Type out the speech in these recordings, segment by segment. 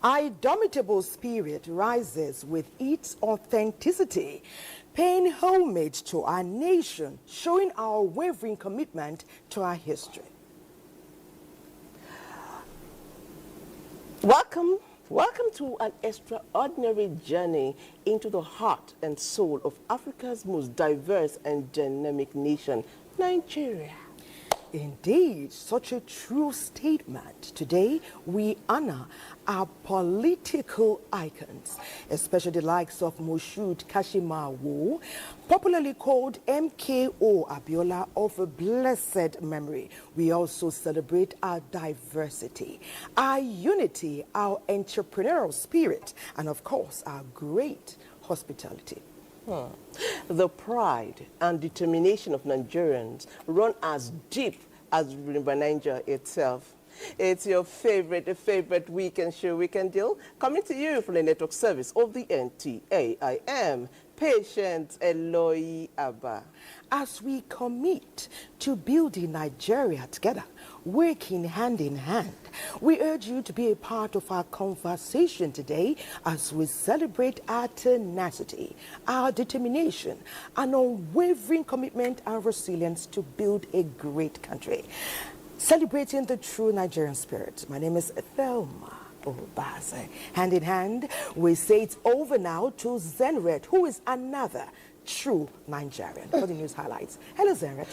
Our indomitable spirit rises with its authenticity, paying homage to our nation, showing our unwavering commitment to our history. Welcome to an extraordinary journey into the heart and soul of Africa's most diverse and dynamic nation, Nigeria. Indeed, such a true statement. Today, we honor our political icons, especially the likes of Moshood Kashimawo, popularly called MKO Abiola of a blessed memory. We also celebrate our diversity, our unity, our entrepreneurial spirit, and of course, our great hospitality. The pride and determination of Nigerians run as deep as River Niger itself. It's your favorite weekend show, Weekend Deal, coming to you from the network service of the NTA. I am Patient Eloy Abba. As we commit to building Nigeria together, working hand in hand, we urge you to be a part of our conversation today as we celebrate our tenacity, our determination, and unwavering commitment and resilience to build a great country. Celebrating the true Nigerian spirit. My name is Thelma Obase. Hand in hand, we say it's over now to Zenret, who is another true Nigerian. For the news highlights. Hello, Zenret.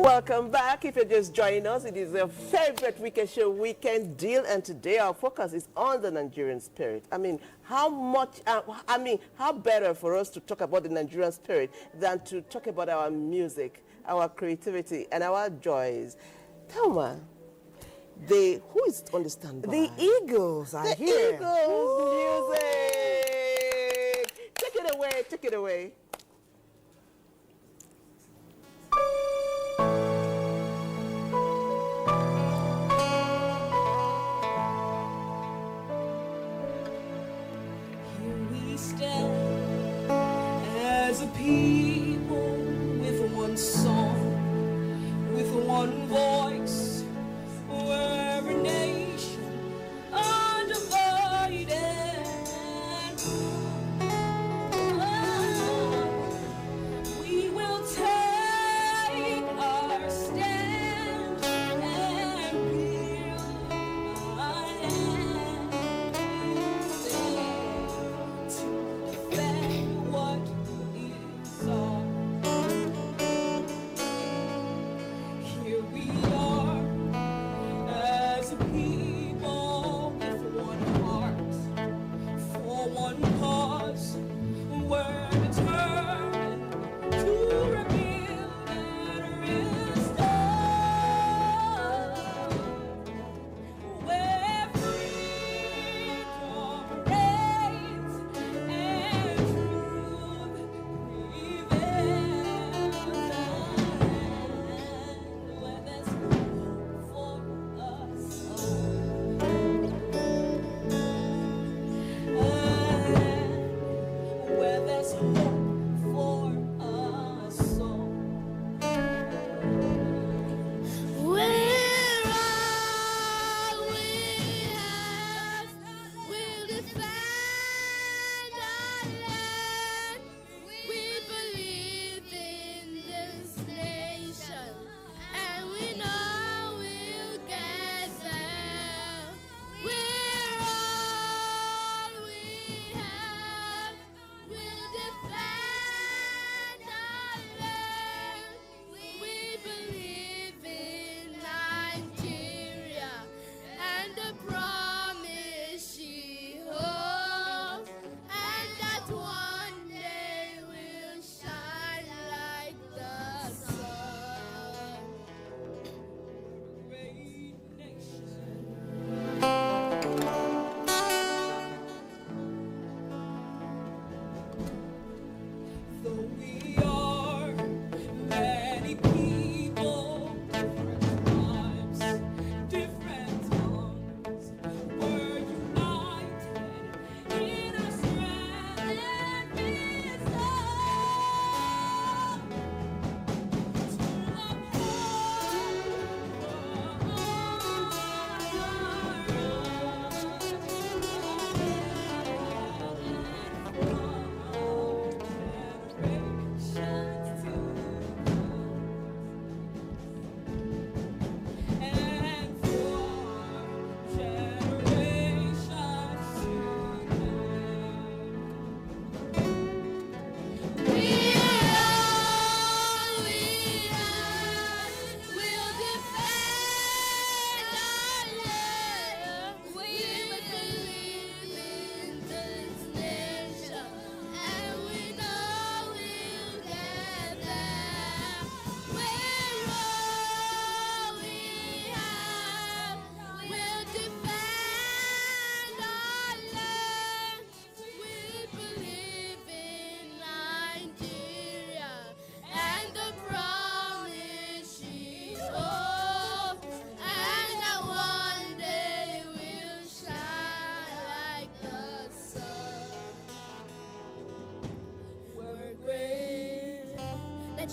Welcome back. If you're just joining us, it is your favorite weekend show, Weekend Deal, and today our focus is on the Nigerian spirit. I mean, how better for us to talk about the Nigerian spirit than to talk about our music, our creativity, and our joys. Thelma, who is on the standby? The Eagles are here. The Eagles music. Take it away. Here we stand as a people with one song, with one voice. We're a nation undivided.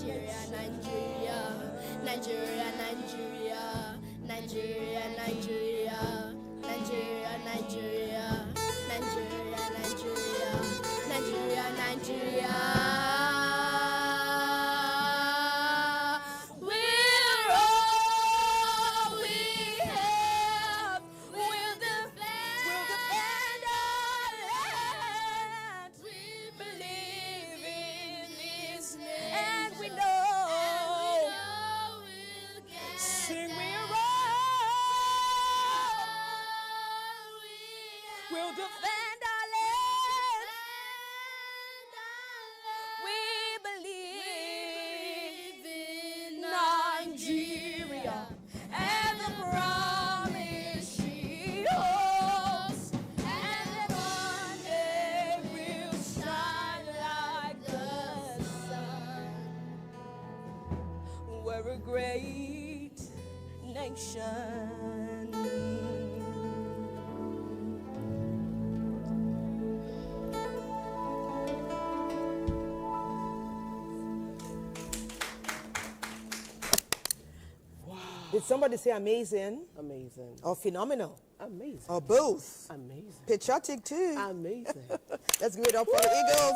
Nigeria, Nigeria, Nigeria, Nigeria, Nigeria, Nigeria, Nigeria, Nigeria, Nigeria, Nigeria, Nigeria, Nigeria. We're all we have. We'll defend our land. We believe in His name, and we know we'll get sing we're all. We'll defend our land. We believe in Nigeria and the promise she holds, and that one day we'll shine like the sun. We're a great nation. Did somebody say amazing Amazing. or phenomenal Amazing. or both? Amazing. Patriotic too. Amazing. Let's give it up for the Eagles.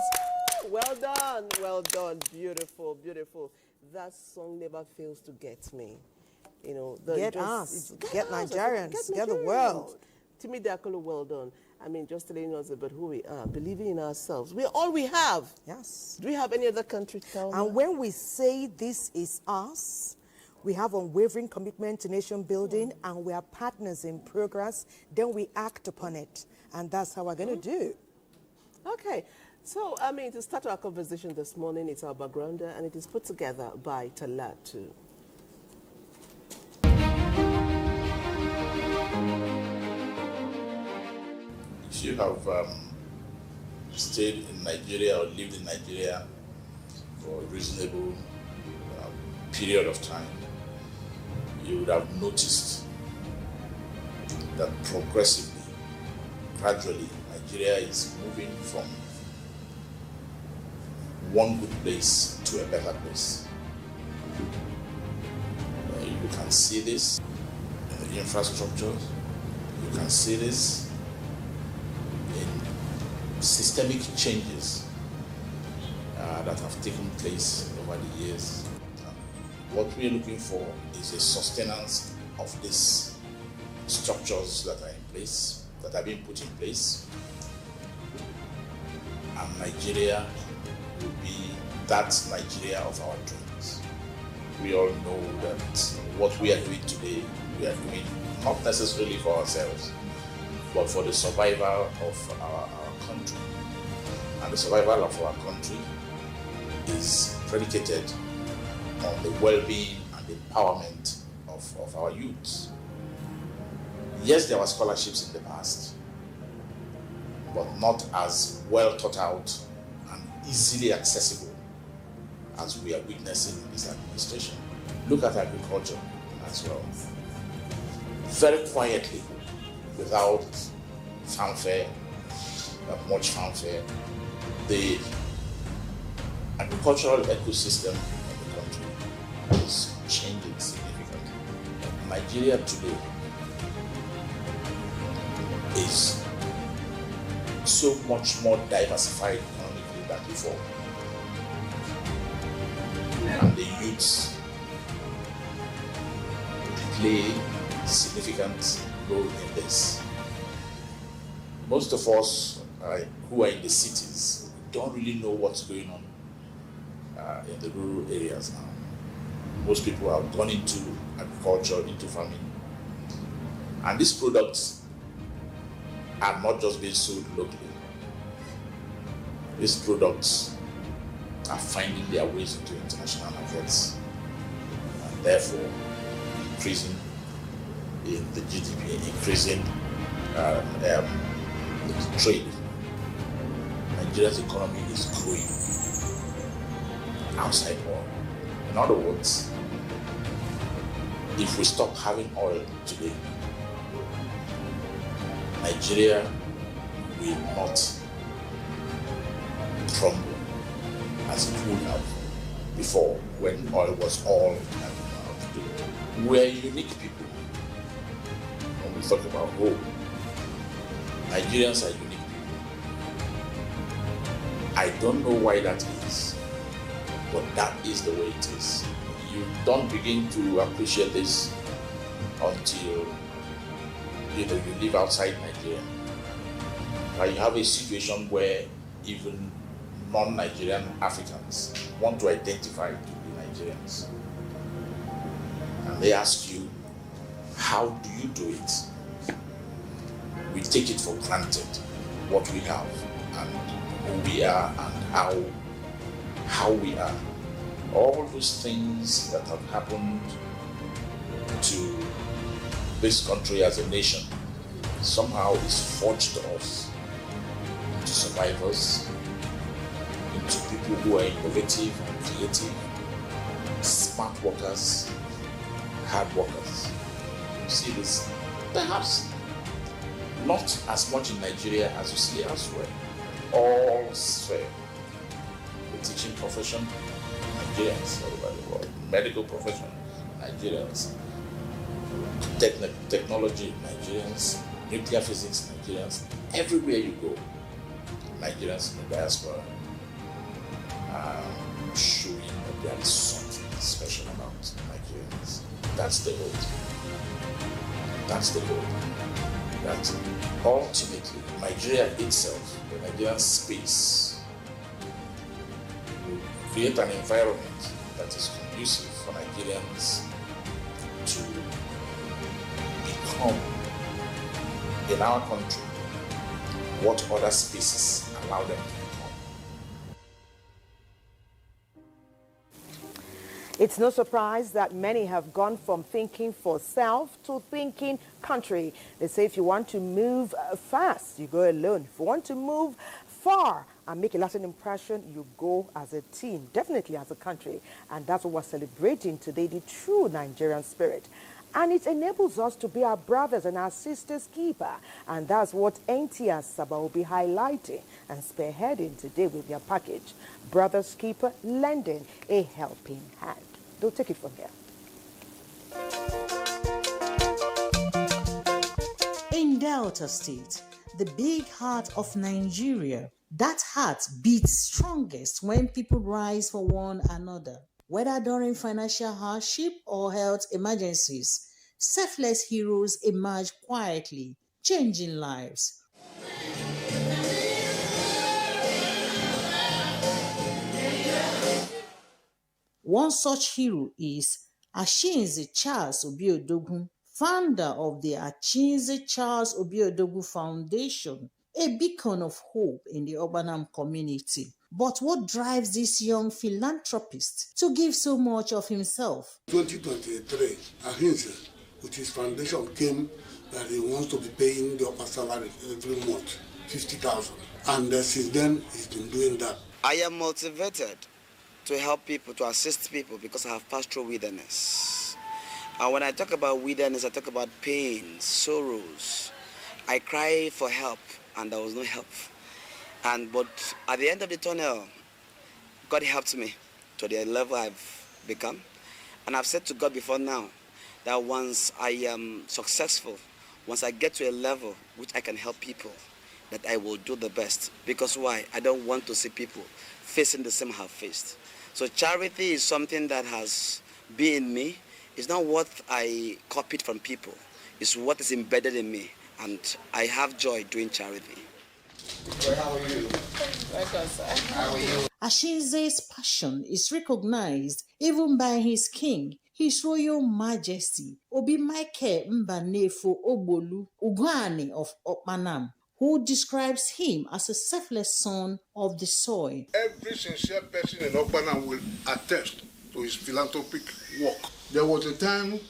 Well done. Well done. Beautiful. Beautiful. That song never fails to get me. You know, Get us. Get Nigerians. Get the world. Timi Dakolo, well done. I mean, just telling us about who we are, believing in ourselves. We're all we have. Yes. Do we have any other country? And when we say this is us, we have unwavering commitment to nation building, and we are partners in progress, then we act upon it. And that's how we're going to do. Okay. So, I mean, to start our conversation this morning, it's our backgrounder, and it is put together by Talatu. If you have stayed in Nigeria or lived in Nigeria for a reasonable period of time, you would have noticed that progressively, gradually, Nigeria is moving from one good place to a better place. You can see this in the infrastructure. You can see this in systemic changes that have taken place over the years. What we're looking for is a sustenance of these structures that are in place, that have been put in place. And Nigeria will be that Nigeria of our dreams. We all know that what we are doing today, we are doing not necessarily for ourselves, but for the survival of our country. And the survival of our country is predicated on the well-being and empowerment of our youth. Yes, there were scholarships in the past, but not as well thought out and easily accessible as we are witnessing in this administration. Look at agriculture as well. Very quietly, without fanfare, not much fanfare, the agricultural ecosystem is changing significantly. Nigeria today is so much more diversified economically than before. And the youths play a significant role in this. Most of us who are in the cities don't really know what's going on in the rural areas now. Most people have gone into agriculture, into farming. And these products are not just being sold locally. These products are finding their ways into international markets and therefore increasing in the GDP, increasing the trade. Nigeria's economy is growing outside oil. In other words, if we stop having oil today, Nigeria will not crumble as it would have before, when oil was all we're unique people. When we talk about hope, Nigerians are unique people. I don't know why that is, but that is the way it is. You don't begin to appreciate this until you live outside Nigeria. You have a situation where even non-Nigerian Africans want to identify to be Nigerians. And they ask you, how do you do it? We take it for granted what we have and who we are and how we are. All those things that have happened to this country as a nation somehow is forged us into survivors, into people who are innovative and creative, smart workers, hard workers. You see this, perhaps not as much in Nigeria as you see elsewhere. All sphere, the teaching profession, Nigerians all over the world, medical profession, Nigerians, technology, Nigerians, nuclear physics, Nigerians, everywhere you go, Nigerians in the diaspora are showing that there is something special about Nigerians. That's the hope. That's the hope. That ultimately, Nigeria itself, the Nigerian space, will create an environment that is conducive for Nigerians to become, in our country, what other spaces allow them to become. It's no surprise that many have gone from thinking for self to thinking country. They say if you want to move fast, you go alone. If you want to move far and make a lasting impression, you go as a team, definitely as a country. And that's what we're celebrating today, the true Nigerian spirit. And it enables us to be our brothers and our sisters' keeper. And that's what NTA Saba will be highlighting and spearheading today with their package. Brothers Keeper, lending a helping hand. They'll take it from here. In Delta State, the big heart of Nigeria, that heart beats strongest when people rise for one another. Whether during financial hardship or health emergencies, selfless heroes emerge quietly, changing lives. One such hero is Ashinze Charles Obiodogun, founder of the Ashinze Charles Obiodogun Foundation, a beacon of hope in the Urbanam community. But what drives this young philanthropist to give so much of himself? 2023, Ashinze, with his foundation, came that he wants to be paying the upper salary every month, 50,000. And since then, he's been doing that. I am motivated to help people, to assist people, because I have passed through wilderness. And when I talk about wilderness, I talk about pain, sorrows. I cry for help, and there was no help. But at the end of the tunnel, God helped me to the level I've become. And I've said to God before now that once I am successful, once I get to a level which I can help people, that I will do the best. Because why? I don't want to see people facing the same I have faced. So charity is something that has been in me. It's not what I copied from people. It's what is embedded in me. And I have joy doing charity. How are you? Welcome, sir. How are you? Ashinze's passion is recognized even by his king, His Royal Majesty Obi Michael Mbanefo Obolu Ugwuani of Okpanam, who describes him as a selfless son of the soil. Every sincere person in Okpanam will attest to his philanthropic work. There was a time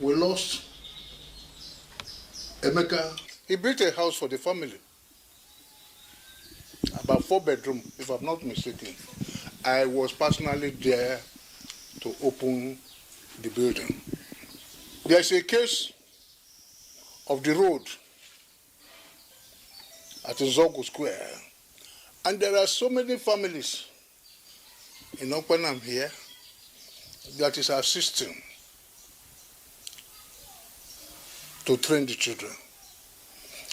we lost Emeka. He built a house for the family, about 4 bedrooms, if I'm not mistaken. I was personally there to open the building. There's a case of the road at Zogo Square, and there are so many families in Okpanam here that is assisting to train the children.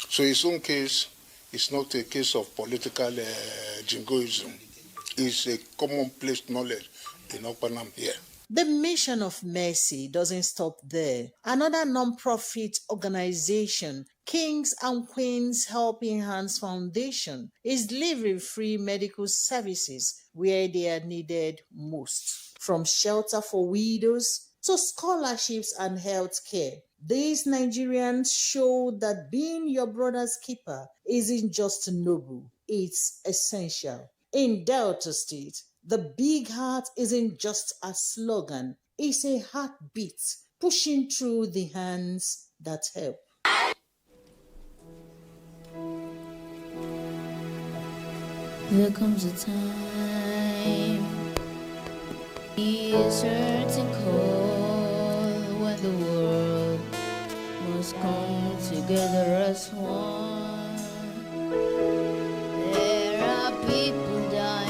So his own case is not a case of political jingoism. It's a commonplace knowledge in Okpanam here. The mission of mercy doesn't stop there. Another non-profit organization, Kings and Queens Helping Hands Foundation, is delivering free medical services where they are needed most. From shelter for widows to scholarships and health care. These Nigerians show that being your brother's keeper isn't just noble, it's essential. In Delta State, the big heart isn't just a slogan, it's a heartbeat pushing through the hands that help. There comes a time, it's hurting cold when the world must come together as one. There are people dying.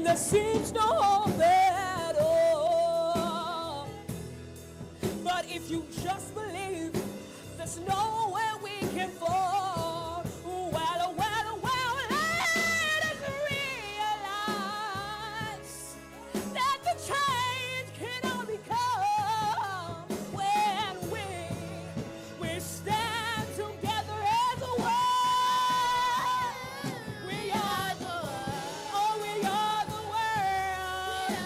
There seems no hope at all. But if you just believe, there's nowhere we can fall. Well, let us realize that the change can only come when we stand together as one. We are the world. Oh, we are the world.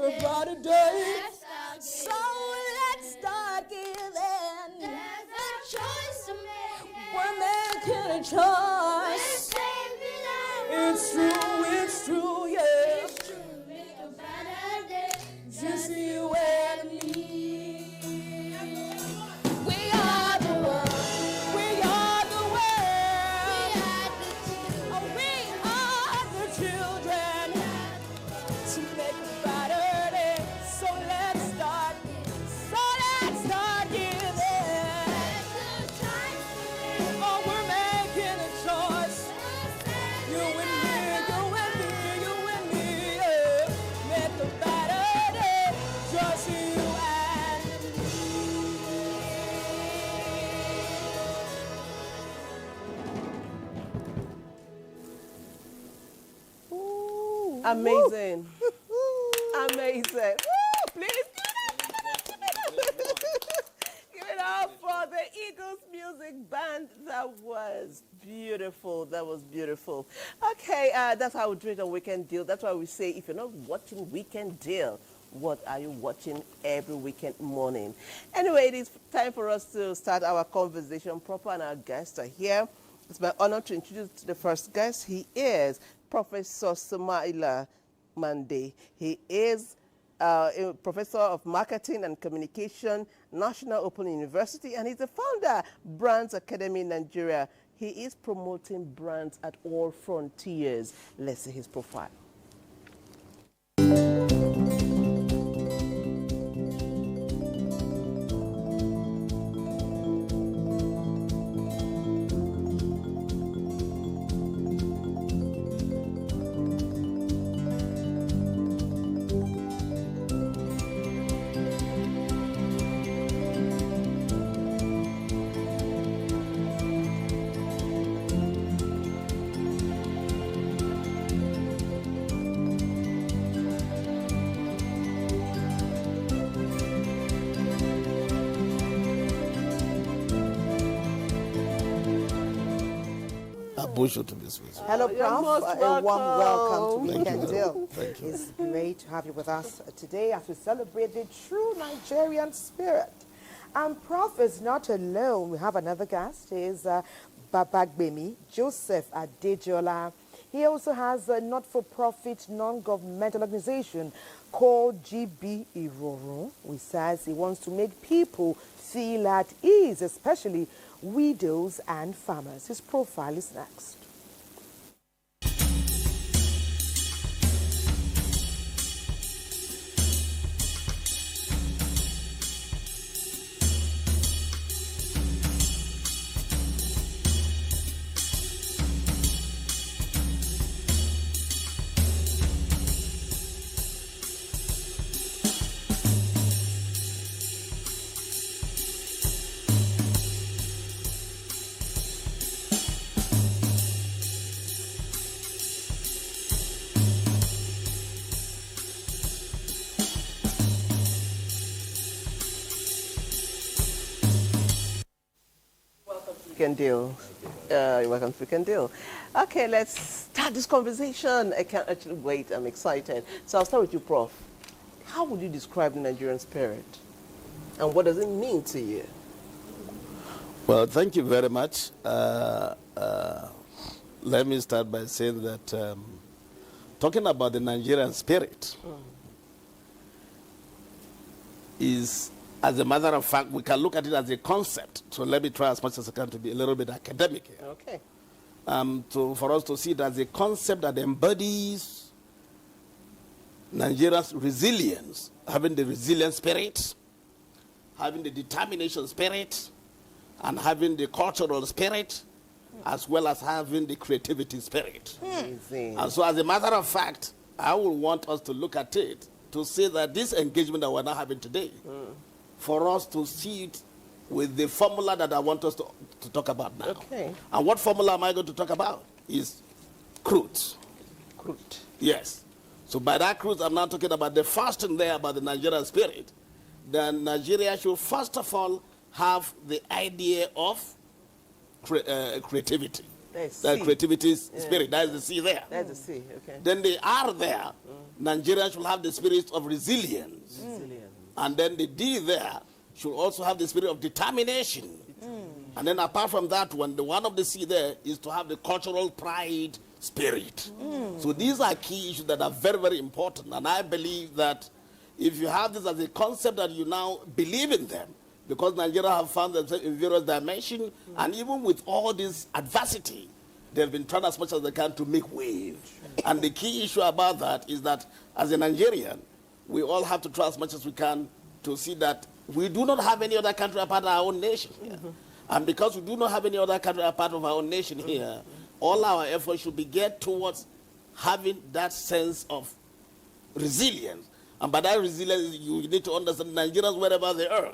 a brighter day. So let's start giving. There's a choice to make. We're making a choice. It's true, yeah. Make a better day. Just you and me. We are the world. We are the world. We are the children. To make a better day. So let's start. Giving. Oh, we're making a choice. You and me, yeah. Make a better day. Just you and me. Ooh, amazing. Amazing. Woo, please give it up for the Eagles Music Band. That was beautiful. That was beautiful. Okay, that's how we do it on Weekend Deal. That's why we say if you're not watching Weekend Deal, what are you watching every weekend morning? Anyway, it is time for us to start our conversation proper, and our guests are here. It's my honor to introduce the first guest. He is Professor Sumaila Mande. He is a professor of marketing and communication, National Open University, and he's the founder, Brands Academy Nigeria. He is promoting brands at all frontiers. Let's see his profile. Abuja to this week. Hello, You're Prof. most A warm welcome to Thank Weekend you. Deal. Thank you. It's great to have you with us today as we celebrate the true Nigerian spirit. And Prof is not alone. We have another guest. He is Babagbemi Joseph Adejola. He also has a not-for-profit, non-governmental organization called GB Irorun, which says he wants to make people feel at ease, especially widows and farmers. His profile is next. Weekend Deal. You're welcome to Weekend Deal. Okay, let's start this conversation. I can't actually wait. I'm excited. So I'll start with you, Prof. How would you describe the Nigerian spirit? And what does it mean to you? Well, thank you very much. Let me start by saying that talking about the Nigerian spirit is, as a matter of fact, we can look at it as a concept. So let me try as much as I can to be a little bit academic here. Okay. For us to see it as a concept that embodies Nigeria's resilience, having the resilient spirit, having the determination spirit, and having the cultural spirit, as well as having the creativity spirit. Amazing. And so as a matter of fact, I would want us to look at it to say that this engagement that we're now having today, for us to see it with the formula that I want us to talk about now. Okay. And what formula am I going to talk about? Is crude. Crude. Yes. So by that crude, I'm not talking about the first thing there about the Nigerian spirit. Then Nigeria should first of all have the idea of creativity. The creativity spirit. That is the C there. That's the C, okay. Then the R there, Nigerians should have the spirit of resilience. And then the D there should also have the spirit of determination. And then apart from that one, the one of the C there is to have the cultural pride spirit. So these are key issues that are very, very important. And I believe that if you have this as a concept that you now believe in them, because Nigeria have found themselves in various dimensions, and even with all this adversity, they've been trying as much as they can to make way. And the key issue about that is that as a Nigerian, we all have to try as much as we can to see that we do not have any other country apart of our own nation here. And because we do not have any other country apart of our own nation here, all our efforts should be geared towards having that sense of resilience. And by that resilience, you need to understand Nigerians, wherever they are,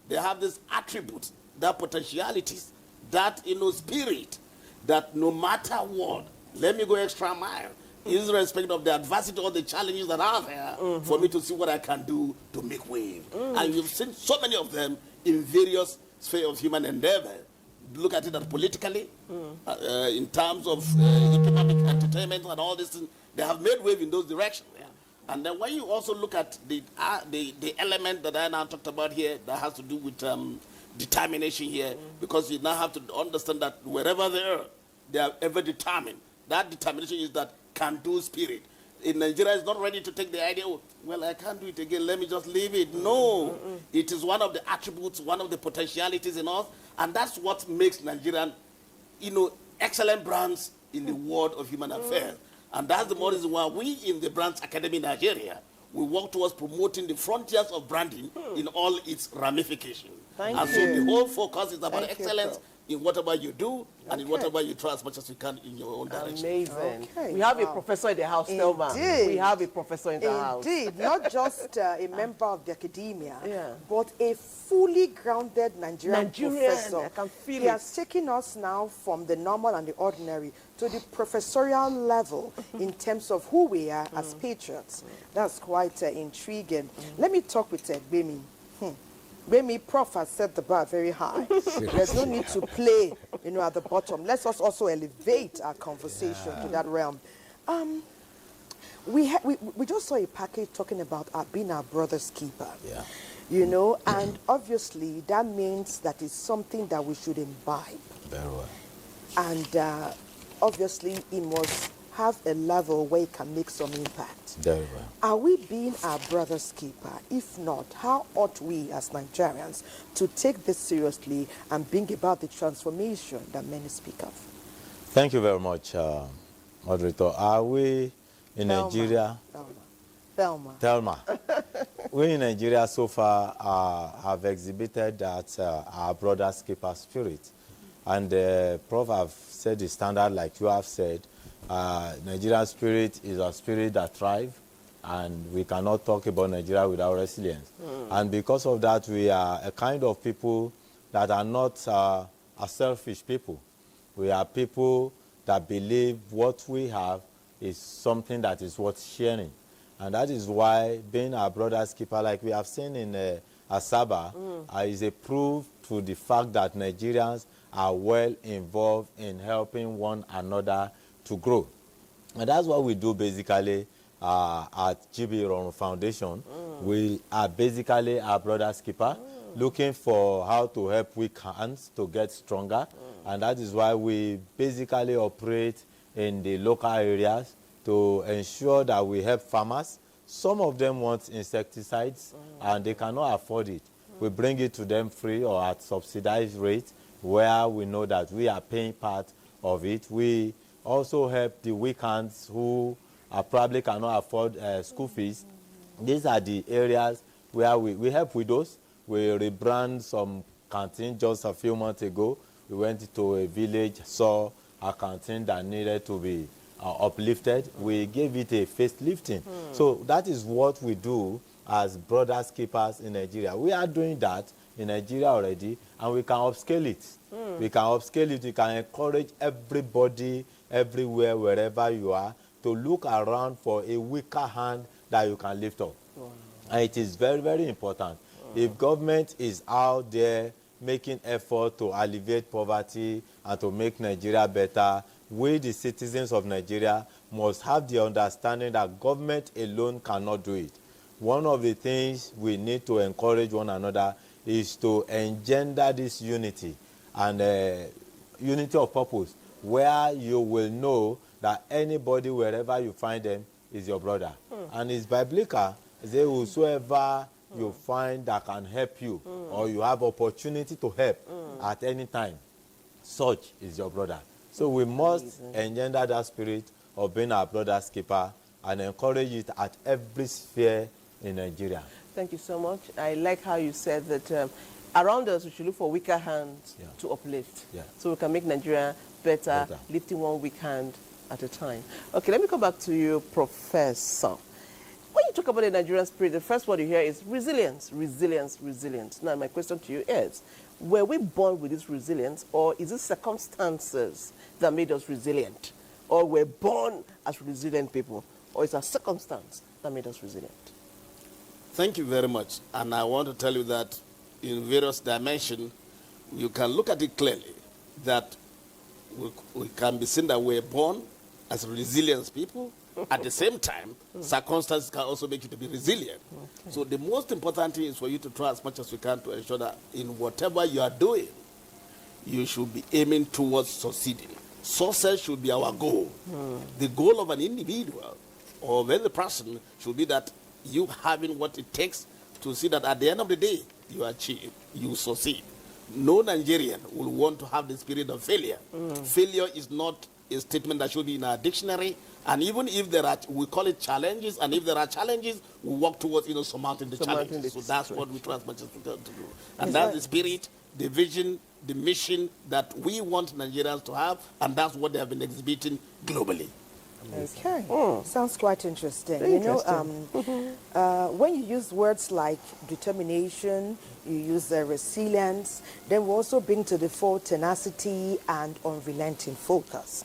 they have this attribute, that potentialities, that spirit, that no matter what, let me go extra mile, irrespective of the adversity or the challenges that are there, for me to see what I can do to make way. And you've seen so many of them in various spheres of human endeavor. Look at it politically, in terms of economic entertainment and all this, they have made wave in those directions. And then when you also look at the element that I now talked about here that has to do with determination here, because you now have to understand that wherever they are ever determined. That determination is that can-do spirit. In Nigeria, is not ready to take the idea, oh, well, I can't do it again, let me just leave it. No, it is one of the attributes, one of the potentialities in us, and that's what makes Nigerian, excellent brands in the world of human affairs. And that's the more reason why we in the Brands Academy Nigeria, we work towards promoting the frontiers of branding in all its ramifications. Thank and you. so the whole focus is about Thank excellence in whatever you do and in whatever you try as much as you can in your own direction. Amazing. Okay. We have a professor in the house, Thelma. Indeed. We have a professor in the house. Indeed, not just a member of the academia, Yeah. but a fully grounded Nigerian professor. I can feel He it. has taken us now from the normal and the ordinary to the professorial level in terms of who we are as patriots. That's quite intriguing. Let me talk with Bemi. Bemi, Prof has set the bar very high. There's no need to play, at the bottom. Let's also elevate our conversation to that realm. We just saw a package talking about being our brother's keeper. And obviously that means that it's something that we should imbibe. Very well. And obviously it must have a level where it can make some impact. Very well. Are we being our brother's keeper? If not, how ought we as Nigerians to take this seriously and bring about the transformation that many speak of? Thank you very much, moderator. Are we in Nigeria? Thelma. We in Nigeria so far have exhibited that our brother's keeper spirit. And Prof have said the standard like you have said. Nigerian spirit is a spirit that thrives, and we cannot talk about Nigeria without resilience. And because of that, we are a kind of people that are not a selfish people. We are people that believe what we have is something that is worth sharing. And that is why being our brother's keeper, like we have seen in Asaba, is a proof to the fact that Nigerians are well involved in helping one another to grow. And that's what we do basically at GB Ron Foundation. We are basically our brother's keeper, looking for how to help weak hands to get stronger. And that is why we basically operate in the local areas to ensure that we help farmers. Some of them want insecticides and they cannot afford it. We bring it to them free or at subsidized rate where we know that we are paying part of it. We also help the weak hands who probably cannot afford school fees. These are the areas where we help widows. We rebrand some canteen just a few months ago. We went to a village, saw a canteen that needed to be uplifted. We gave it a facelifting. So that is what we do as brothers keepers in Nigeria. We are doing that in Nigeria already, and we can upscale it. We can upscale it. We can encourage everybody, everywhere, wherever you are, to look around for a weaker hand that you can lift up. And it is very, very important. If government is out there making effort to alleviate poverty and to make Nigeria better, we, the citizens of Nigeria, must have the understanding that government alone cannot do it. One of the things we need to encourage one another is to engender this unity and unity of purpose, where you will know that anybody, wherever you find them, is your brother. And it's biblical. It says, whosoever you find that can help you or you have opportunity to help at any time, such is your brother. So we must engender that spirit of being our brother's keeper and encourage it at every sphere in Nigeria. Thank you so much. I like how you said that around us we should look for weaker hands to uplift. So we can make Nigeria better, lifting one weak hand at a time. Okay, let me come back to you, Professor. When you talk about the Nigerian spirit, the first word you hear is resilience, resilience, resilience. Now, my question to you is, were we born with this resilience, or is it circumstances that made us resilient? Or we're born as resilient people, or is it a circumstance that made us resilient? Thank you very much. And I want to tell you that in various dimensions, you can look at it clearly, that we can be seen that we're born as resilient people. At the same time, circumstances can also make you to be resilient. So the most important thing is for you to try as much as you can to ensure that in whatever you are doing, you should be aiming towards succeeding. Success should be our goal. The goal of an individual or of any person should be that you having what it takes to see that at the end of the day, you achieve, you succeed. No Nigerian will want to have the spirit of failure. Failure is not a statement that should be in our dictionary. And even if there are, we call it challenges, and if there are challenges, we work towards, surmounting the challenges. So that's what we try as much as we can to do. And that's the spirit, the vision, the mission that we want Nigerians to have, and that's what they have been exhibiting globally. Okay, sounds quite interesting. When you use words like determination, you use resilience, then we also bring to the fore tenacity and unrelenting focus.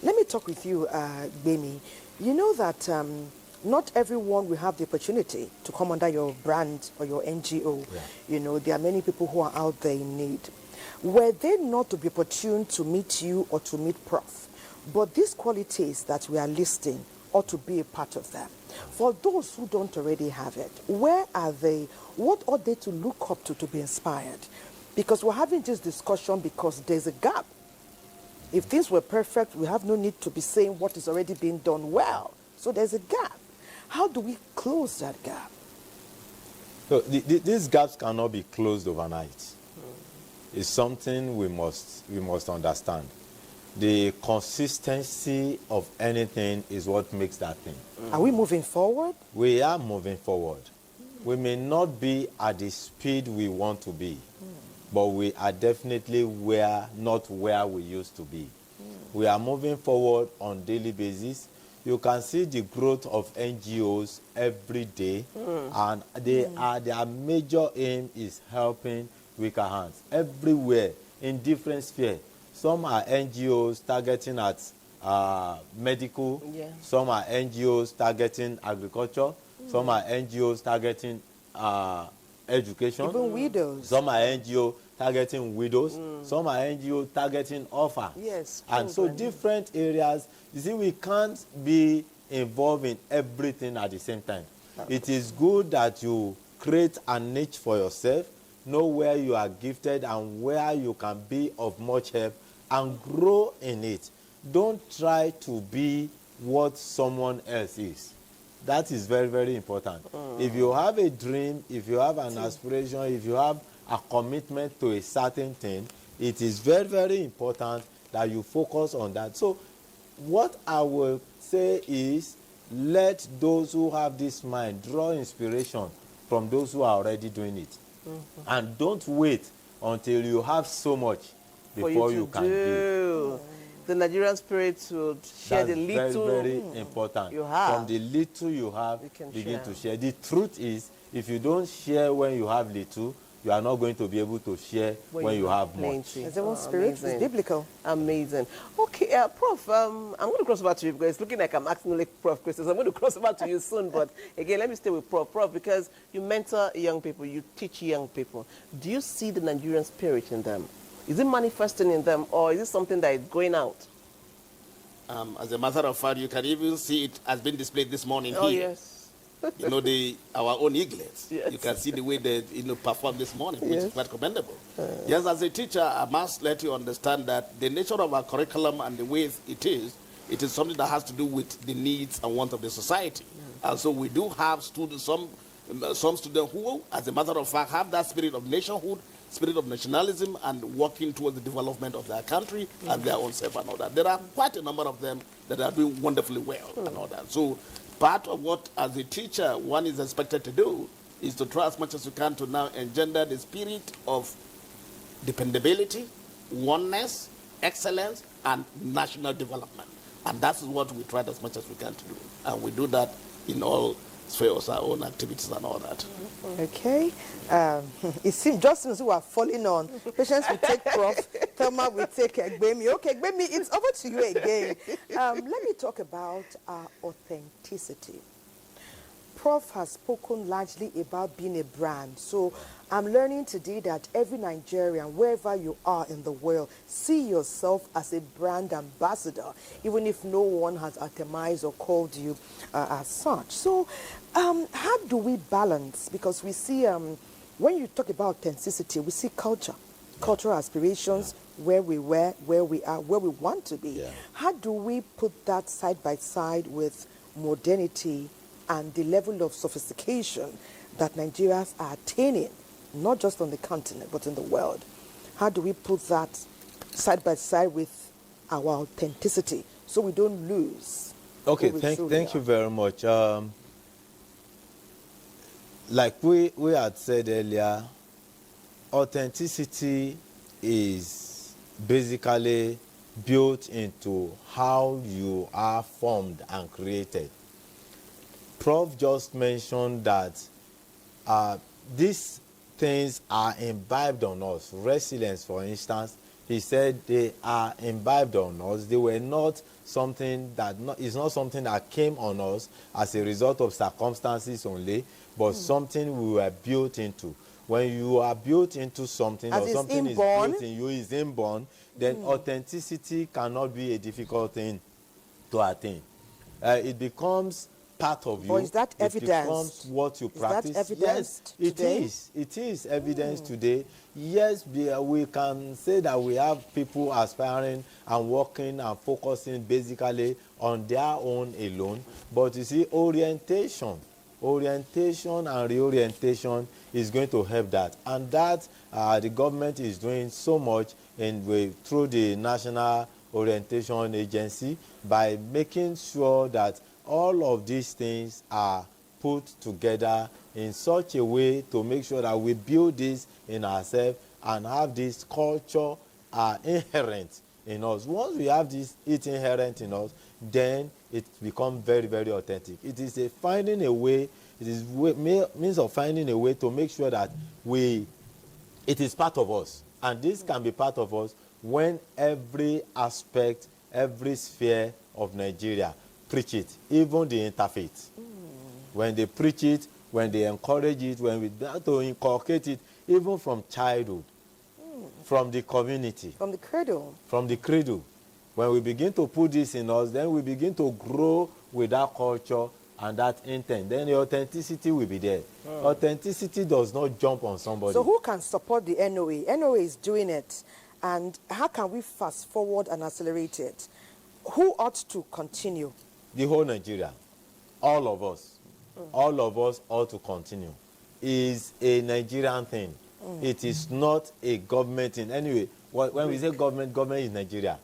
Let me talk with you, Gbemi. You know that not everyone will have the opportunity to come under your brand or your NGO. There are many people who are out there in need. Were they not to be opportune to meet you or to meet Prof, but these qualities that we are listing ought to be a part of them. For those who don't already have it, where are they? What ought they to look up to be inspired? Because we're having this discussion because there's a gap. If things were perfect, we have no need to be saying what is already being done well. So there's a gap. How do we close that gap? So these gaps cannot be closed overnight. It's something we must understand. The consistency of anything is what makes that thing. Are we moving forward? We are moving forward. We may not be at the speed we want to be, but we are definitely not where we used to be. We are moving forward on a daily basis. You can see the growth of NGOs every day, and their major aim is helping weaker hands everywhere in different spheres. Some are NGOs targeting at medical, some are NGOs targeting agriculture, some are NGOs targeting education. Even widows. Some are NGO targeting widows. Some are NGO targeting orphans. Yes. And so different areas. You see, we can't be involved in everything at the same time. It is good that you create a niche for yourself, know where you are gifted and where you can be of much help, and grow in it. Don't try to be what someone else is. That is very, very important. If you have a dream, if you have an aspiration, if you have a commitment to a certain thing, it is very, very important that you focus on that. So what I will say is, let those who have this mind draw inspiration from those who are already doing it. And don't wait until you have so much before you can give. The Nigerian spirit to share the little. That's very, very important. You have. From the little you have, you can begin share. to share. The truth is, if you don't share when you have little, you are not going to be able to share when you have much. It's the spirit is biblical. Amazing. Okay, Prof, I'm going to cross over to you because it's looking like I'm asking only Prof questions. I'm going to cross over to you soon, but again, let me stay with Prof. Prof, because you mentor young people, you teach young people. Do you see the Nigerian spirit in them? Is it manifesting in them, or is it something that is going out? As a matter of fact, you can even see it has been displayed this morning Oh, here. yes. You know, our own eaglets. Yes. You can see the way they performed this morning, which Yes. is quite commendable. Yes, as a teacher, I must let you understand that the nature of our curriculum and the way it is something that has to do with the needs and wants of the society. And so we do have students, some students who, as a matter of fact, have that spirit of nationhood, spirit of nationalism, and working towards the development of their country and their own self and all that. There are quite a number of them that are doing wonderfully well and all that. So part of what, as a teacher, one is expected to do is to try as much as you can to now engender the spirit of dependability, oneness, excellence, and national development. And that is what we try as much as we can to do. And we do that in all spheres, our own activities and all that. Okay. It seems Justin who are falling on. Patience will take Prof. Thelma will take Egbemi. Okay, Egbemi, it's over to you again. Let me talk about authenticity. Prof has spoken largely about being a brand. So I'm learning today that every Nigerian, wherever you are in the world, see yourself as a brand ambassador, even if no one has itemized or called you as such. So how do we balance? Because we see, when you talk about authenticity, we see culture, cultural aspirations, where we were, where we are, where we want to be. Yeah. How do we put that side by side with modernity and the level of sophistication that Nigerians are attaining, not just on the continent, but in the world? How do we put that side by side with our authenticity so we don't lose? Okay, thank you very much. Like we had said earlier, authenticity is basically built into how you are formed and created. Prof just mentioned that these things are imbibed on us. Resilience, for instance, he said they are imbibed on us. They were not something that is not something that came on us as a result of circumstances only, but something we were built into. When you are built into something, As or is something is inborn. built in you, is inborn, then authenticity cannot be a difficult thing to attain. It becomes part of you. Or is that It evidenced? becomes what you Is that practice. evidenced Yes, today? it is. It is evidence today. Yes, we can say that we have people aspiring and working and focusing basically on their own alone. But you see, orientation and reorientation is going to help that. And that the government is doing so much through the National Orientation Agency by making sure that all of these things are put together in such a way to make sure that we build this in ourselves and have this culture inherent in us. Once we have it inherent in us, then it becomes very, very authentic. It is finding a way, it is means of finding a way to make sure that it is part of us. And this can be part of us when every aspect, every sphere of Nigeria preach it, even the interfaith. When they preach it, when they encourage it, when we have to inculcate it, even from childhood, from the community. From the cradle. From the cradle. When we begin to put this in us, then we begin to grow with that culture and that intent. Then the authenticity will be there. Authenticity does not jump on somebody. So who can support the NOA? NOA is doing it. And how can we fast forward and accelerate it? Who ought to continue? The whole Nigeria. All of us. All of us ought to continue. It's a Nigerian thing. It is not a government thing. Anyway, when we say government is Nigeria.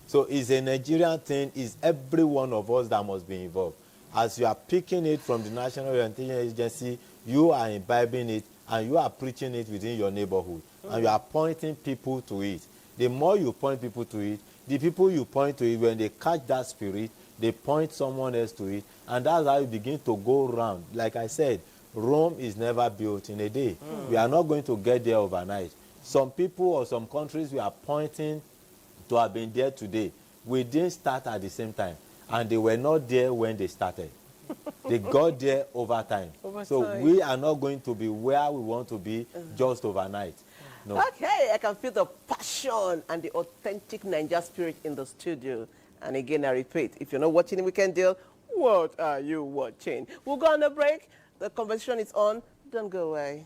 So it's a Nigerian thing. It's every one of us that must be involved. As you are picking it from the National Orientation Agency, you are imbibing it and you are preaching it within your neighborhood. And you are pointing people to it. The more you point people to it, the people you point to it, when they catch that spirit, they point someone else to it. And that's how you begin to go around. Like I said, Rome is never built in a day. We are not going to get there overnight. Some people or some countries we are pointing to have been there today. We didn't start at the same time, and they were not there when they started. They got there over time. So we are not going to be where we want to be just overnight. No. Okay, I can feel the passion and the authentic Niger spirit in the studio. And again, I repeat, if you're not watching Weekend Deal, what are you watching? We'll go on a break. The conversation is on. Don't go away.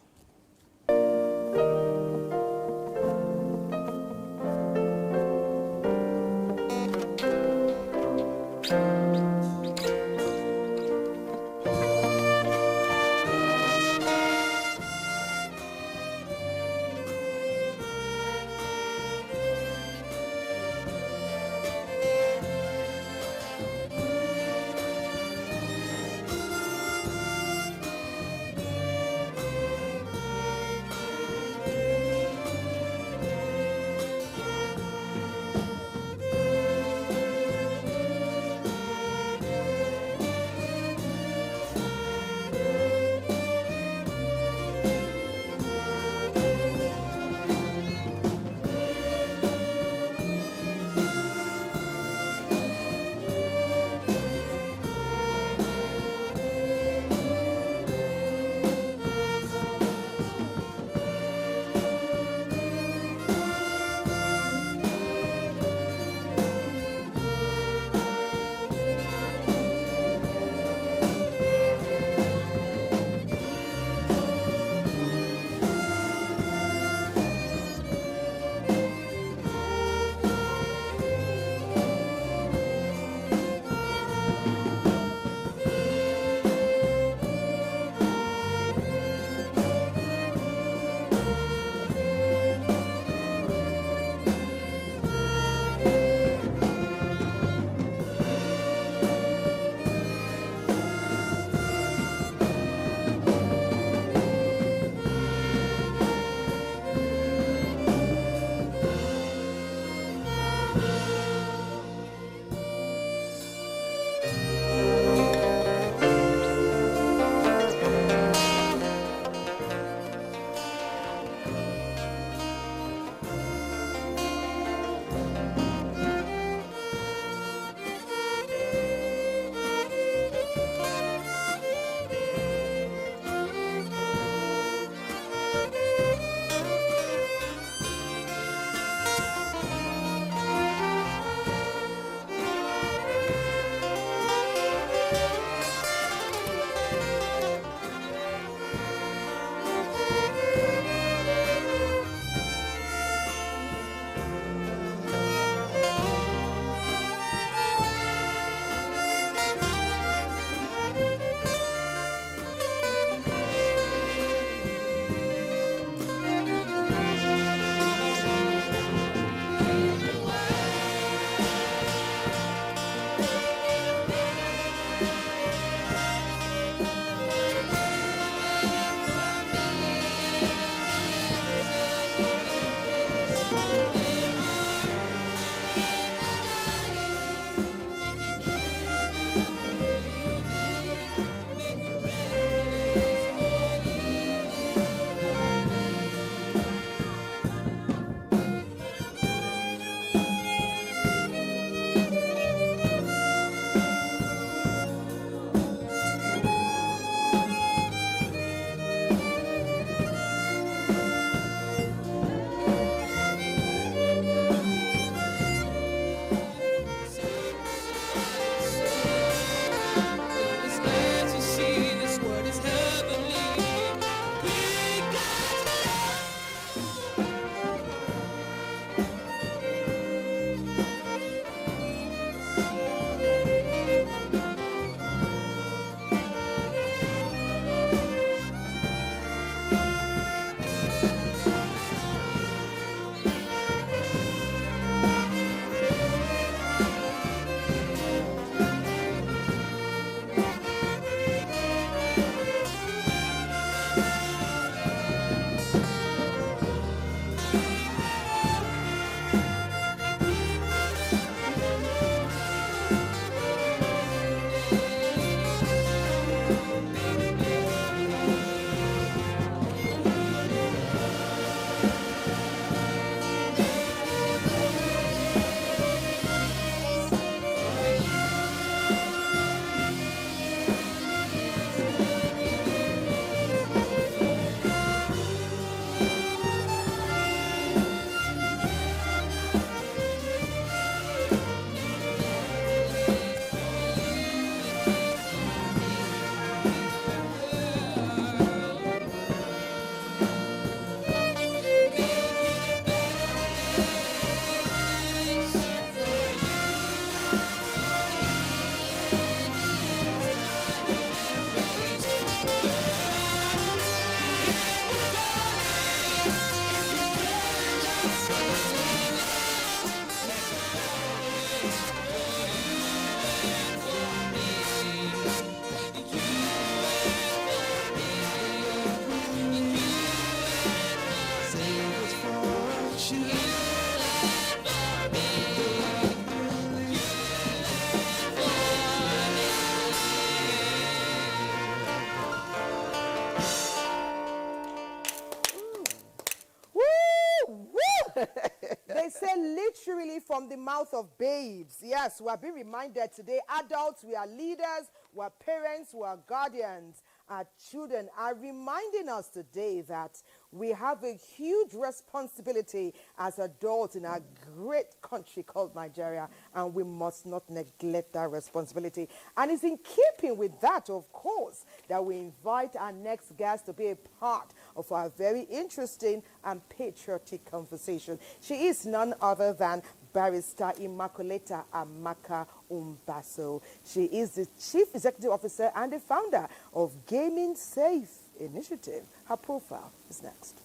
They say literally from the mouth of babes. Yes, we are being reminded today, adults, we are leaders, we are parents, we are guardians. Our children are reminding us today that we have a huge responsibility as adults in our great country called Nigeria, and we must not neglect that responsibility. And it's in keeping with that, of course, that we invite our next guest to be a part of our very interesting and patriotic conversation. She is none other than Barrister Immaculata Amaka Umbaso. She is the Chief Executive Officer and the founder of Gaming Safe Initiative. Her profile is next.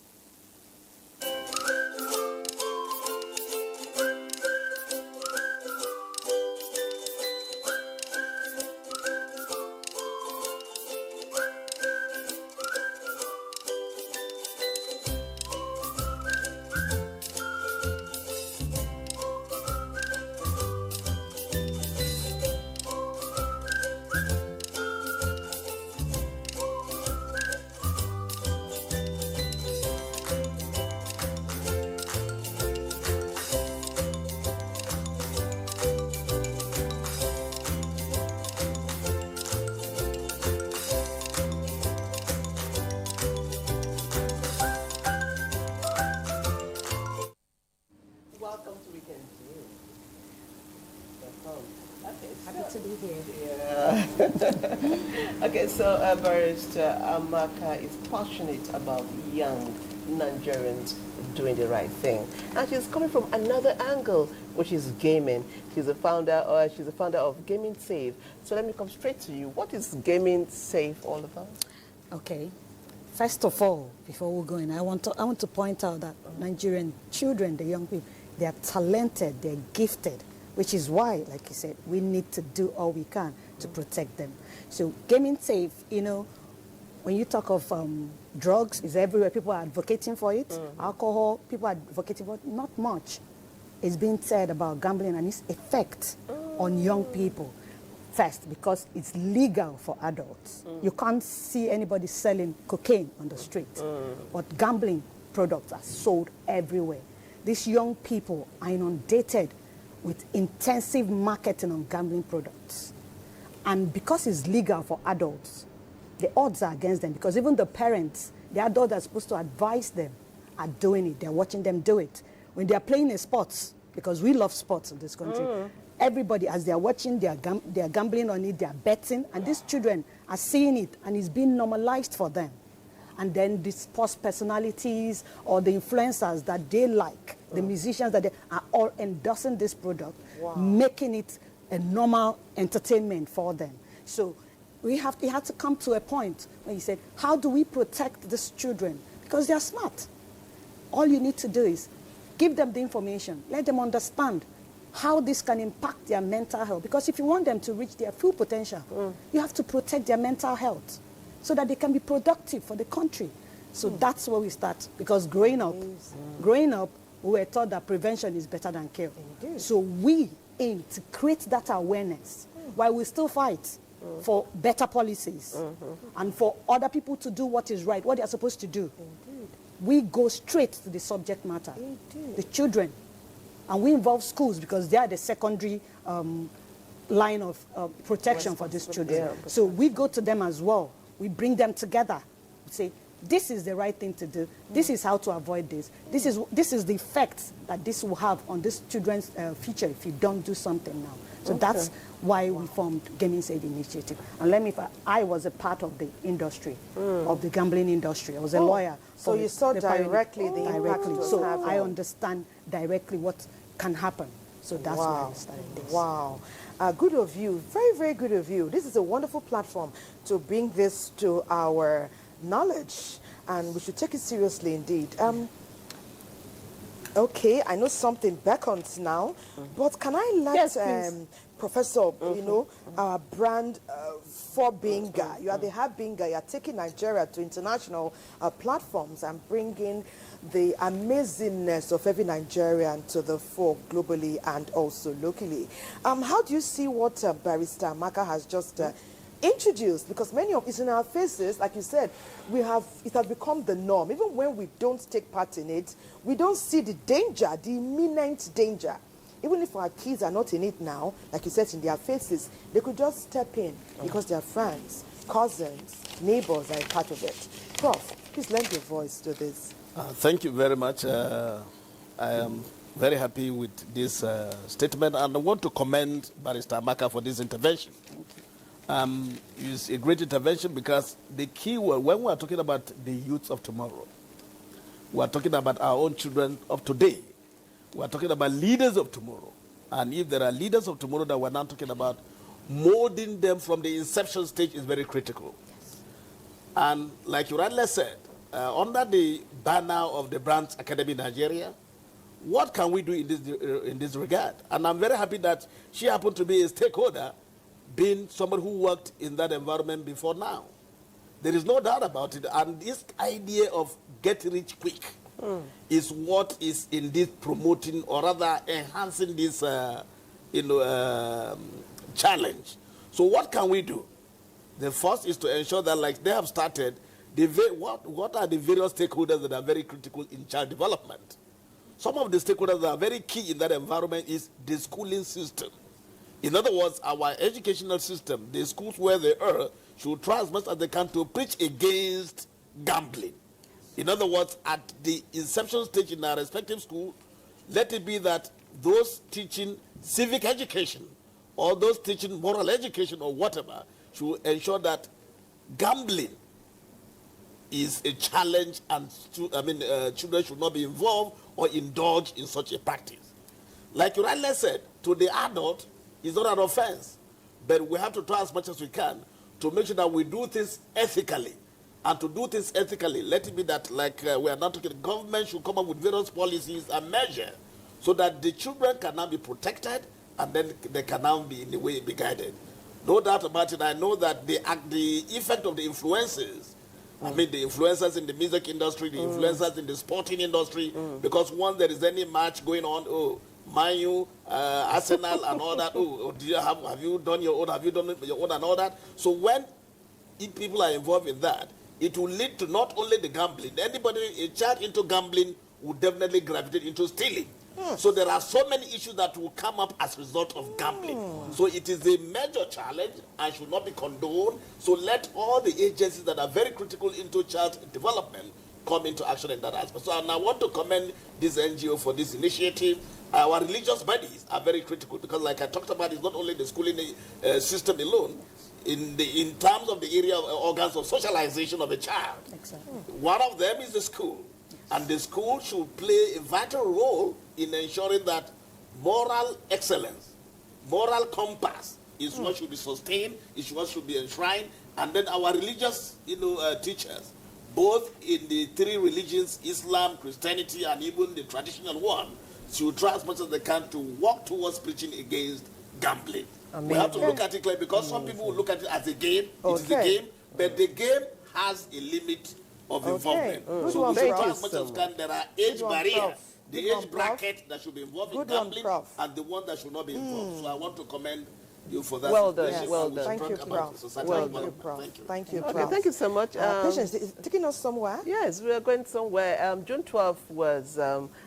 Welcome to Weekend View. Happy to be here. Yeah. Okay, so Barrister Amaka is passionate about young Nigerians doing the right thing, and she's coming from another angle, which is gaming. She's a founder of Gaming Safe. So let me come straight to you. What is Gaming Safe all about? Okay. First of all, before we go in, I want to point out that Nigerian children, the young people, they are talented, they're gifted, which is why, like you said, we need to do all we can to protect them. So Gaming Safe, you know, when you talk of drugs, is everywhere. People are advocating for it. Alcohol, people are advocating for it. Not much is being said about gambling and its effect on young people. First, because it's legal for adults. You can't see anybody selling cocaine on the street. But gambling products are sold everywhere. These young people are inundated with intensive marketing on gambling products. And because it's legal for adults, the odds are against them, because even the parents, the adults that are supposed to advise them, are doing it. They're watching them do it. When they're playing in sports, because we love sports in this country, everybody, as they're watching, they're gambling on it, they're betting, and these children are seeing it, and it's being normalized for them. And then the sports personalities or the influencers that they like, the musicians that they are all endorsing this product, making it a normal entertainment for them. So it had to come to a point when you said, how do we protect these children? Because they are smart. All you need to do is give them the information, let them understand how this can impact their mental health. Because if you want them to reach their full potential, you have to protect their mental health so that they can be productive for the country. So that's where we start. Because growing up, we were taught that prevention is better than cure. Indeed. So we aim to create that awareness while we still fight for better policies and for other people to do what is right, what they are supposed to do. Indeed. We go straight to the subject matter, Indeed. the children. And we involve schools because they are the secondary line of protection for these children. Yeah. So we go to them as well. We bring them together. We say, this is the right thing to do. This is how to avoid this. This is the effect that this will have on this children's future if you don't do something now. So that's why we formed Gaming Safe Initiative. And let me, I was a part of the industry, of the gambling industry. I was a lawyer. So you saw directly the impact it was So having. I understand directly what can happen. So that's why I started this. Wow. Good of you. Very, very good of you. This is a wonderful platform to bring this to our knowledge, and we should take it seriously indeed. Okay, I know something beckons now, but can I let Professor, you know, our brand for Binga, you are the hub Binga, you are taking Nigeria to international platforms and bringing the amazingness of every Nigerian to the fore globally and also locally. How do you see what Barrister Amaka has just introduced, because many of it's in our faces, like you said, it has become the norm. Even when we don't take part in it, we don't see the danger, the imminent danger. Even if our kids are not in it now, like you said, in their faces, they could just step in because their friends, cousins, neighbors are a part of it. Prof, please lend your voice to this. Thank you very much. I am very happy with this statement, and I want to commend Barrister Amaka for this intervention. It's a great intervention because the key word, when we are talking about the youth of tomorrow, we are talking about our own children of today. We are talking about leaders of tomorrow. And if there are leaders of tomorrow that we're not talking about, molding them from the inception stage is very critical. Yes. And like you rightly said, under the banner of the Brands Academy Nigeria, what can we do in this regard? And I'm very happy that she happened to be a stakeholder, being somebody who worked in that environment before now. There is no doubt about it. And this idea of get rich quick is what is in this promoting, or rather enhancing this challenge. So what can we do? The first is to ensure that, like they have started, what are the various stakeholders that are very critical in child development? Some of the stakeholders that are very key in that environment is the schooling system. In other words, our educational system, the schools where they are, should try as much as they can to preach against gambling. In other words, at the inception stage in our respective school, let it be that those teaching civic education or those teaching moral education or whatever should ensure that gambling is a challenge, and children should not be involved or indulge in such a practice. Like you rightly said, to the adult, it's not an offense, but we have to try as much as we can to make sure that we do things ethically. And to do things ethically, let it be that, like we are not talking, the government should come up with various policies and measures so that the children can now be protected, and then they can now be, in a way, be guided. No doubt about it. I know that the effect of the influences, the influencers in the music industry, the influencers in the sporting industry, because once there is any match going on, Man U, Arsenal, and all that, have you done your own, and all that. So when people are involved in that, it will lead to not only the gambling. A child into gambling will definitely gravitate into stealing. So there are so many issues that will come up as a result of gambling. So it is a major challenge and should not be condoned. So let all the agencies that are very critical into child development come into action in that aspect. So and I want to commend this NGO for this initiative. Our religious bodies are very critical because, like I talked about, it's not only the schooling system alone. In terms of the area of organs of socialization of a child, exactly. One of them is the school. And the school should play a vital role in ensuring that moral excellence, moral compass is what should be sustained, is what should be enshrined. And then our religious teachers, both in the three religions, Islam, Christianity, and even the traditional one, should try as much as they can to work towards preaching against gambling. We have to look at it clearly, because some people will look at it as a game. It is a game, but the game has a limit of involvement. So we should try as much as we can. There are age barriers, the age bracket that should be involved in gambling, and the one that should not be involved. So I want to commend you for that. Well done. Yes. Well done. Thank you, Prof. Thank you, Prof. Okay, thank you so much. Patience, is taking us somewhere? Yes, we are going somewhere. June 12th was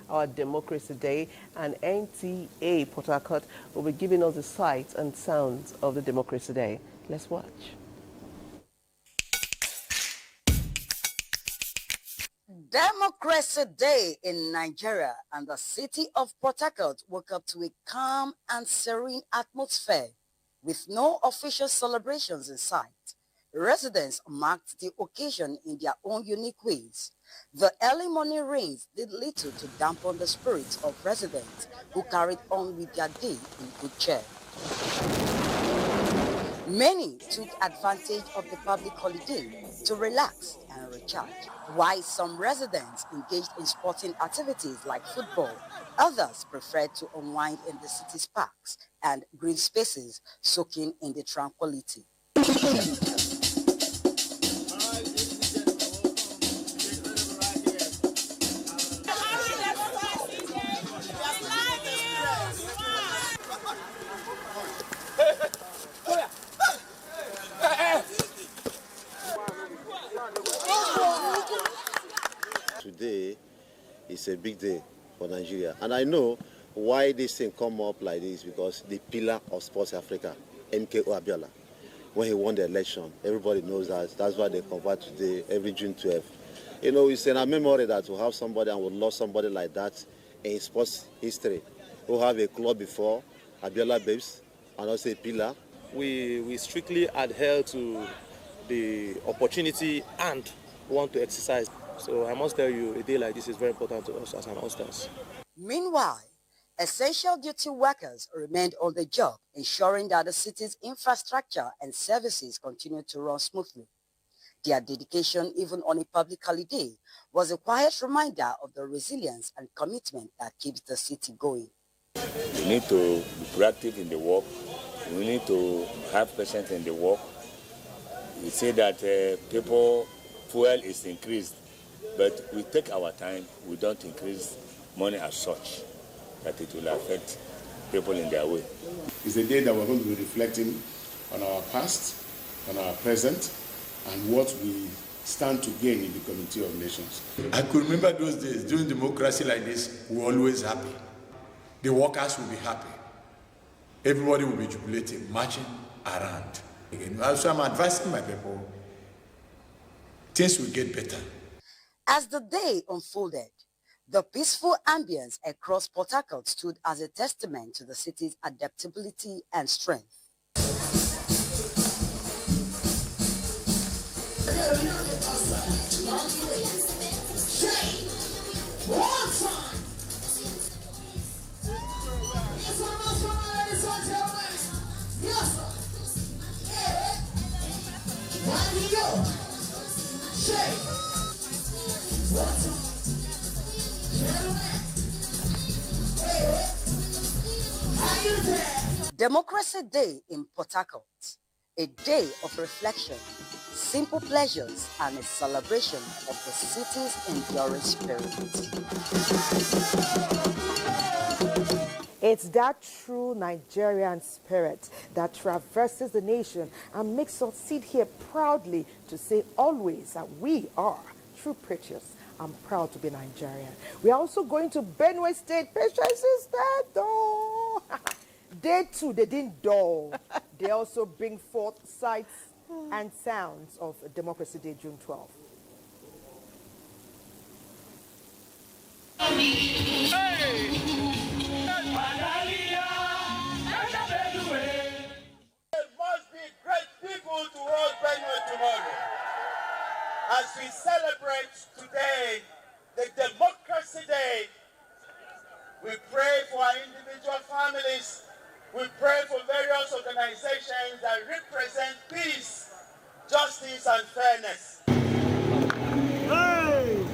our Democracy Day, and NTA Port Harcourt will be giving us the sights and sounds of the Democracy Day. Let's watch. Democracy Day in Nigeria, and the city of Port Harcourt woke up to a calm and serene atmosphere with no official celebrations in sight. Residents marked the occasion in their own unique ways. The early morning rains did little to dampen the spirits of residents who carried on with their day in good cheer. Many took advantage of the public holiday to relax and recharge, while some residents engaged in sporting activities like football. Others preferred to unwind in the city's parks and green spaces, soaking in the tranquility. It's a big day for Nigeria. And I know why this thing come up like this, because the pillar of Sports Africa, MKO Abiola, when he won the election, everybody knows that. That's why they convert today, every June 12th. You know, it's in our memory that we have somebody and we lost somebody like that in sports history. We have a club before, Abiola Babes, and also a pillar. We strictly adhere to the opportunity and want to exercise. So I must tell you, a day like this is very important to us as an All-Stars. Meanwhile, essential duty workers remained on the job, ensuring that the city's infrastructure and services continue to run smoothly. Their dedication, even on a public holiday, was a quiet reminder of the resilience and commitment that keeps the city going. We need to be proactive in the work. We need to have patience in the work. We say that fuel is increased, but we take our time. We don't increase money as such, that it will affect people in their way. It's a day that we're going to be reflecting on our past, on our present, and what we stand to gain in the Community of Nations. I could remember those days. During democracy like this, we were always happy. The workers will be happy. Everybody will be jubilating, marching around. Again, so I'm advising my people, things will get better. As the day unfolded, the peaceful ambience across Port Harcourt stood as a testament to the city's adaptability and strength. Democracy Day in Port Harcourt, a day of reflection, simple pleasures, and a celebration of the city's enduring spirit. It's that true Nigerian spirit that traverses the nation and makes us sit here proudly to say always that we are true patriots. I'm proud to be Nigerian. We are also going to Benue State. Patience is dead, though. Day 2, they didn't dull. They also bring forth sights and sounds of Democracy Day, June 12th. There must be great people to hold Benue tomorrow. As we celebrate today, the Democracy Day, we pray for our individual families. We pray for various organizations that represent peace, justice, and fairness. Hey!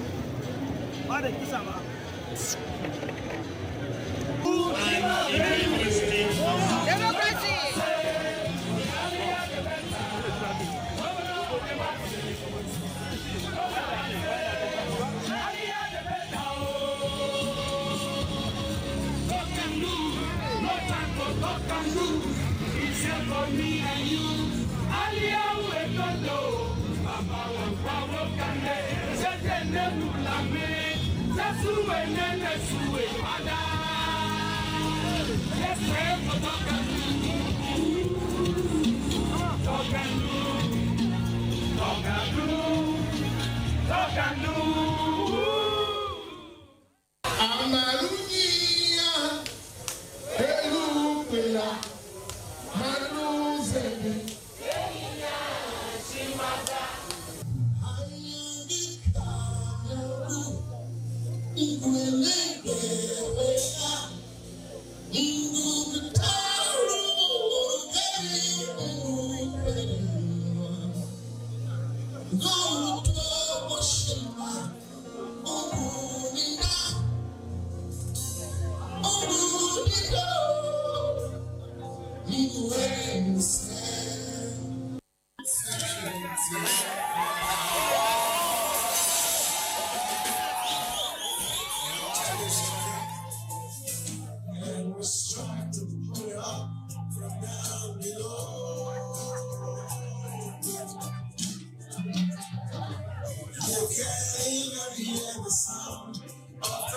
Hear the sound of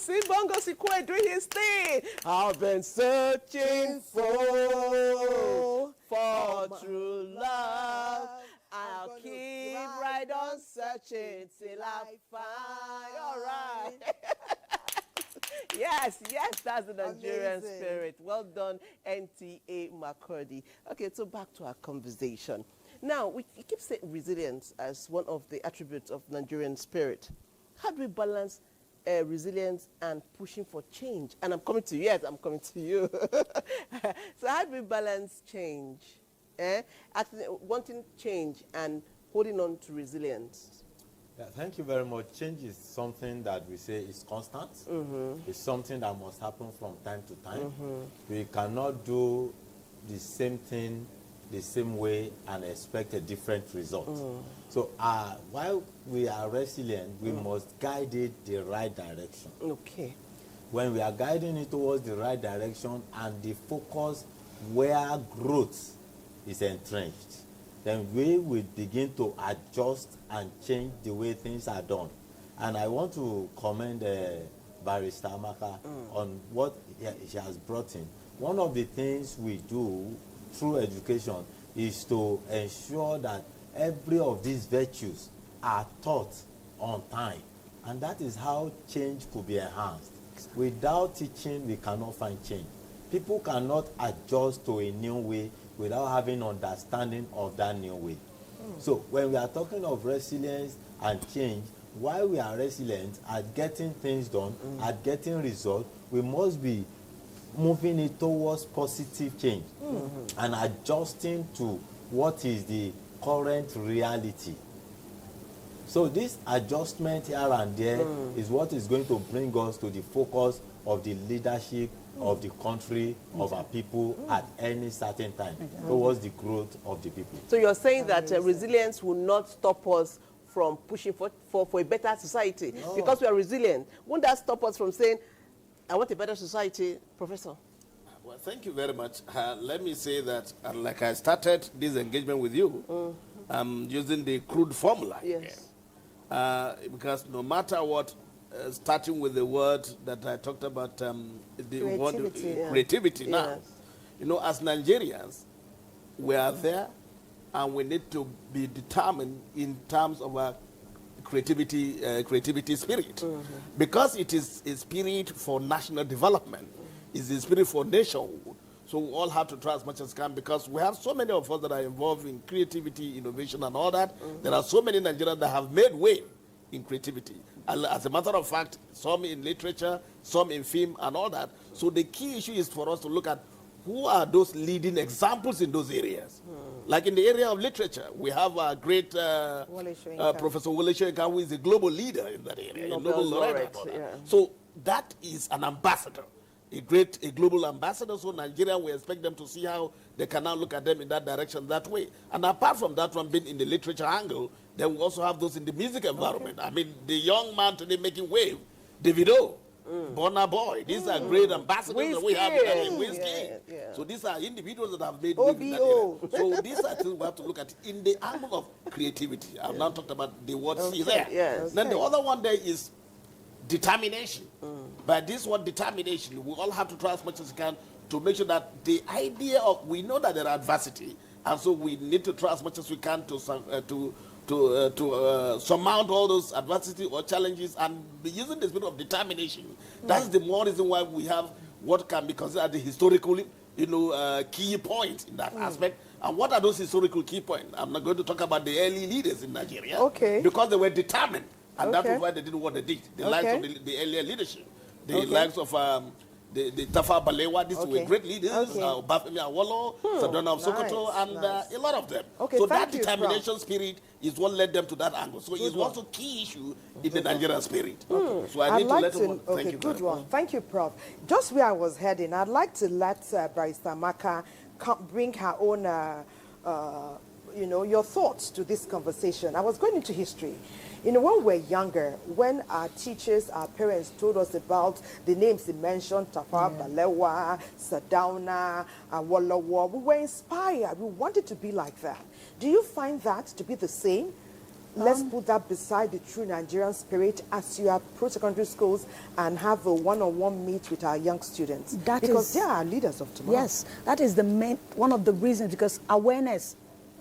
see Bongo Sikwe doing his thing. I've been searching for true love. I'll keep right on searching till I find. All right. Yes, that's the Nigerian spirit. Well done, NTA Makurdi. Okay, so back to our conversation. Now, we keep saying resilience as one of the attributes of Nigerian spirit. How do we balance resilience and pushing for change? And I'm coming to you. Yes, I'm coming to you. So how do we balance change? Wanting change and holding on to resilience? Yeah, thank you very much. Change is something that we say is constant. It's something that must happen from time to time. We cannot do the same thing the same way and expect a different result. So while we are resilient, we must guide it the right direction. Okay. When we are guiding it towards the right direction and the focus where growth is entrenched, then we will begin to adjust and change the way things are done. And I want to commend Barrister Amaka on what she has brought in. One of the things we do through education is to ensure that every of these virtues are taught on time. And that is how change could be enhanced. Without teaching, we cannot find change. People cannot adjust to a new way without having understanding of that new way. So when we are talking of resilience and change, while we are resilient at getting things done, at getting results, we must be moving it towards positive change and adjusting to what is the current reality. So this adjustment here and there is what is going to bring us to the focus of the leadership of the country, of our people at any certain time towards the growth of the people. So you're saying that resilience will not stop us from pushing for a better society because we are resilient. Won't that stop us from saying, I want a better society, Professor? Well, thank you very much. Let me say that, like I started this engagement with you, I'm using the crude formula. Yes. Because no matter what, starting with the word that I talked about, the creativity now. Yes. You know, as Nigerians, we are there and we need to be determined in terms of our creativity spirit. Because it is a spirit for national development. It's a spirit for nationhood. So we all have to try as much as can because we have so many of us that are involved in creativity, innovation and all that. There are so many Nigerians that have made way in creativity. As a matter of fact, some in literature, some in film and all that. So the key issue is for us to look at who are those leading examples in those areas. Like in the area of literature, we have a great Professor Wole Soyinka, who is a global leader in that area. Nobel laureate, So that is an ambassador, a global ambassador. So Nigeria, we expect them to see how they can now look at them in that direction, that way. And apart from that one being in the literature angle, then we also have those in the music environment. I mean, the young man today making wave, Davido, Burna Boy. These are great ambassadors that we have in Whiskey. So these are individuals that have made wave in that area. So these are things we have to look at in the angle of creativity. I've now talked about the word C there. Then the other one there is determination. By this word determination, we all have to try as much as we can to make sure that the idea of, we know that there are adversity, and so we need to try as much as we can to surmount all those adversity or challenges and be using the spirit of determination. That's the more reason why we have what can be considered the historical, key point in that aspect. And what are those historical key points? I'm not going to talk about the early leaders in Nigeria because they were determined, and that was why they did what they did. The likes of the earlier leadership, the likes of the Tafa Balewa, these were great leaders, Bafemi Awolowo, Sardauna of Sokoto, and a lot of them. So that determination spirit is what led them to that angle. So it's also a key issue in the Nigerian spirit. So I need to let them know. Thank you. Good one. Thank you, Prof. Just where I was heading, I'd like to let Barrister Amaka bring her own, your thoughts to this conversation. I was going into history. When we were younger, when our teachers, our parents told us about the names they mentioned, Tafawa Balewa, Sardauna, Awolowo, we were inspired. We wanted to be like that. Do you find that to be the same let's put that beside the true Nigerian spirit as you approach secondary schools and have a one-on-one meet with our young students. Because they are leaders of tomorrow. Yes, that is the one of the reasons, because awareness,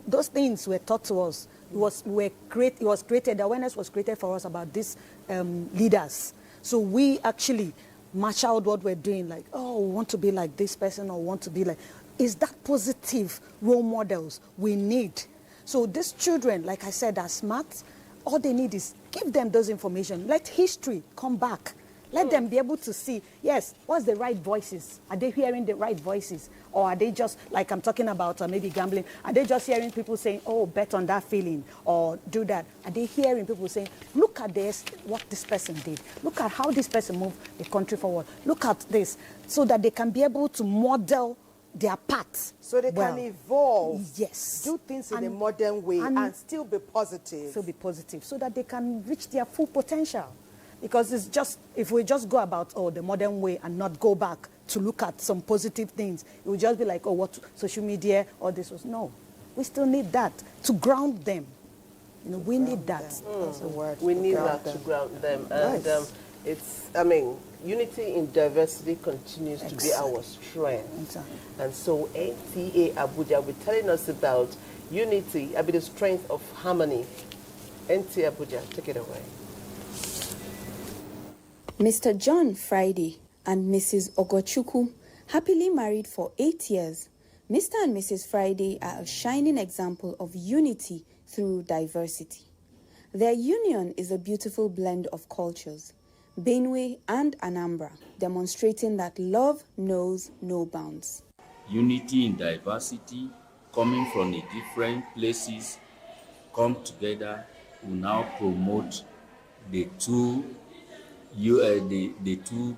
those things were taught to us. The awareness was created for us about these leaders. So we actually match out what we're doing, like, oh, we want to be like this person or want to be like, is that positive role models we need? So these children, like I said, are smart. All they need is give them those information. Let history come back. Let them be able to see, yes, what's the right voices? Are they hearing the right voices? Or are they just, like I'm talking about maybe gambling, are they just hearing people saying, oh, bet on that feeling or do that? Are they hearing people saying, look at this, what this person did. Look at how this person moved the country forward. Look at this, so that they can be able to model their path. So they can evolve. Yes. Do things in a modern way and still be positive. Still be positive, so that they can reach their full potential. Because it's just, if we just go about, the modern way and not go back to look at some positive things, it would just be like, what social media, or this was, no. We still need that to ground them. We need that. That's the word. We need that to ground them. And unity in diversity continues to be our strength. Exactly. And so NTA Abuja will be telling us about unity, the strength of harmony. NTA Abuja, take it away. Mr. John Friday and Mrs. Ogochukwu, happily married for 8 years, Mr. and Mrs. Friday are a shining example of unity through diversity. Their union is a beautiful blend of cultures, Benue and Anambra, demonstrating that love knows no bounds. Unity in diversity, coming from the different places, come together, will now promote the two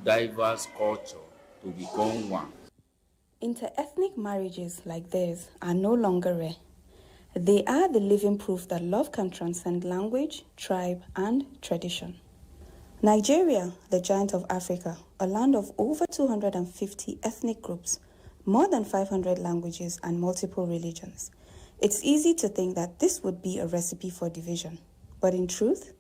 diverse cultures to become one. Inter-ethnic marriages like theirs are no longer rare. They are the living proof that love can transcend language, tribe, and tradition. Nigeria, the giant of Africa, a land of over 250 ethnic groups, more than 500 languages, and multiple religions. It's easy to think that this would be a recipe for division, but in truth,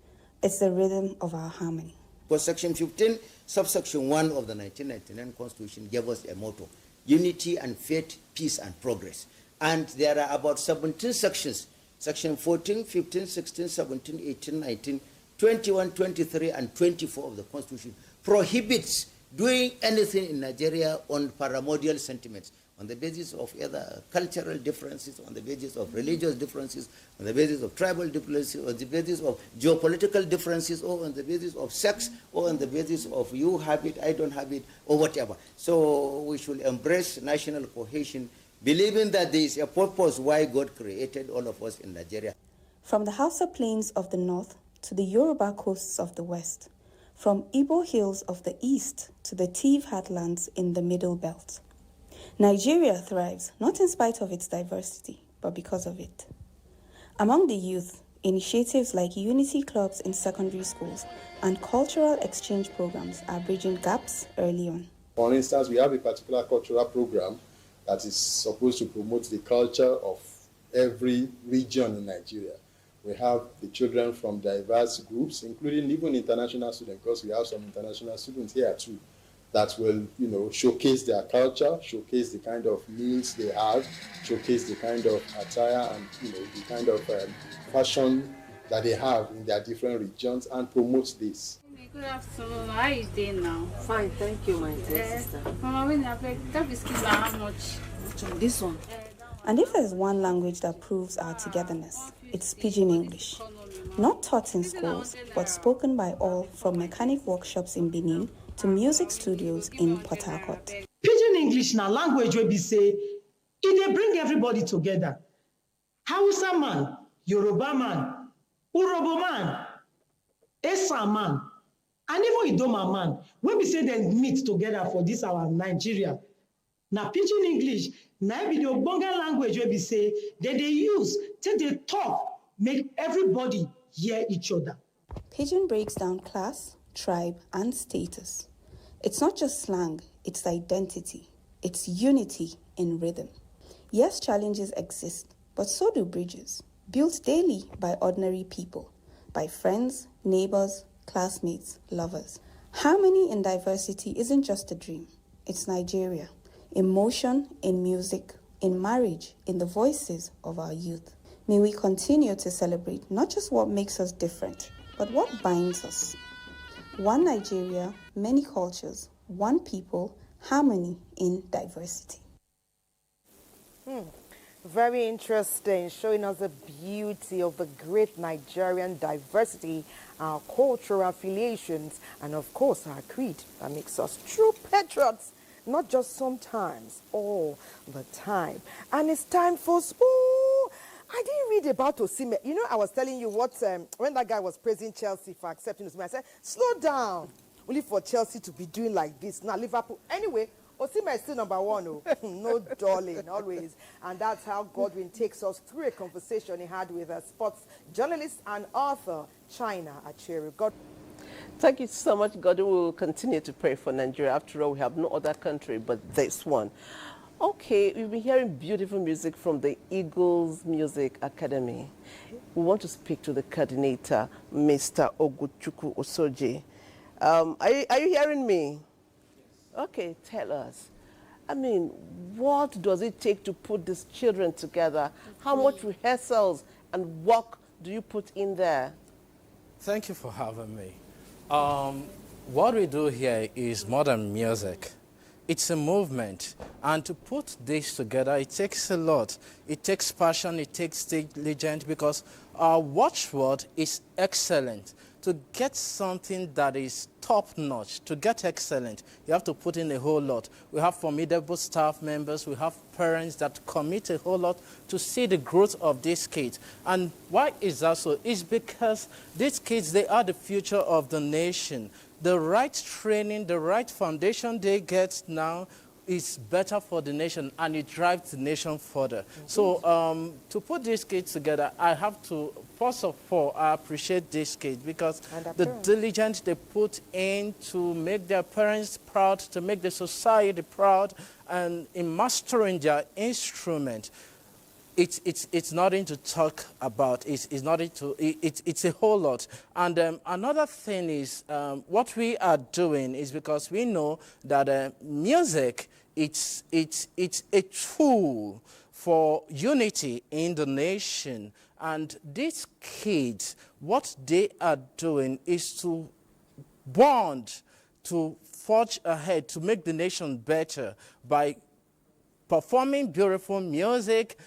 it's the rhythm of our harmony. Because Section 15, subsection 1 of the 1999 Constitution gave us a motto: unity and faith, peace and progress. And there are about 17 sections, Section 14, 15, 16, 17, 18, 19, 21, 23, and 24 of the Constitution prohibits doing anything in Nigeria on primordial sentiments, on the basis of either cultural differences, on the basis of religious differences, on the basis of tribal differences, on the basis of geopolitical differences, or on the basis of sex, or on the basis of you have it, I don't have it, or whatever. So we should embrace national cohesion, believing that there is a purpose why God created all of us in Nigeria. From the Hausa plains of the north to the Yoruba coasts of the west, from Igbo hills of the east to the Tiv heartlands in the middle belt, Nigeria thrives not in spite of its diversity, but because of it. Among the youth, initiatives like unity clubs in secondary schools and cultural exchange programs are bridging gaps early on. For instance, we have a particular cultural program that is supposed to promote the culture of every region in Nigeria. We have the children from diverse groups, including even international students, because we have some international students here too, that will, showcase their culture, showcase the kind of meals they have, showcase the kind of attire and, the kind of fashion that they have in their different regions, and promote this. Good afternoon. How are you doing now? Fine, thank you, my dear sister. Mama, when I play, that biscuit is how much? This one. And if there's one language that proves our togetherness, it's Pidgin English. Not taught in schools, but spoken by all, from mechanic workshops in Benin to music studios in Port Harcourt. Pidgin English na language wey be say e dey bring everybody together. Hausa man, Yoruba man, Urobo man, Esa man, and even Idoma man, wey be say dem meet together for this our Nigeria. Na Pidgin English na be the ogbonge language wey be say dem dey use till dey talk, make everybody hear each other. Pidgin breaks down class, tribe, and status. It's not just slang, it's identity. It's unity in rhythm. Yes, challenges exist, but so do bridges. built daily by ordinary people, by friends, neighbors, classmates, lovers. Harmony in diversity isn't just a dream. It's Nigeria. In motion, in music, in marriage, in the voices of our youth. May we continue to celebrate not just what makes us different, but what binds us. One Nigeria, many cultures, one people, harmony in diversity. Very interesting, showing us the beauty of the great Nigerian diversity, our cultural affiliations, and of course our creed that makes us true patriots, not just sometimes, all the time. And it's time for sport. I didn't read about Osimhen. You know, I was telling you what, when that guy was praising Chelsea for accepting Osimhen, I said, slow down. Only for Chelsea to be doing like this. Now, Liverpool. Anyway, Osimhen is still number one. Oh. No darling, always. And that's how Godwin takes us through a conversation he had with a sports journalist and author, China Achebe. Thank you so much, Godwin. We will continue to pray for Nigeria. After all, we have no other country but this one. Okay, we've been hearing beautiful music from the Eagles Music Academy. We want to speak to the coordinator, Mr. Oguchukwu Osoje. Are you hearing me? Okay, tell us. I mean, what does it take to put these children together? How much rehearsals and work do you put in there? Thank you for having me. What we do here is modern music. It's a movement, and to put this together, it takes a lot. It takes passion, it takes diligence, because our watchword is excellent. To get something that is top-notch, to get excellent, you have to put in a whole lot. We have formidable staff members, we have parents that commit a whole lot to see the growth of these kids. And why is that so? It's because these kids, they are the future of the nation. The right training, the right foundation they get now is better for the nation, and it drives the nation further. So to put these kids together, I have to, first of all, I appreciate these kids because the diligence they put in to make their parents proud, to make the society proud, and in mastering their instrument. It's nothing to talk about. It's a whole lot. And another thing is what we are doing is because we know that music it's a tool for unity in the nation. And these kids, what they are doing is to bond, to forge ahead, to make the nation better by performing beautiful music,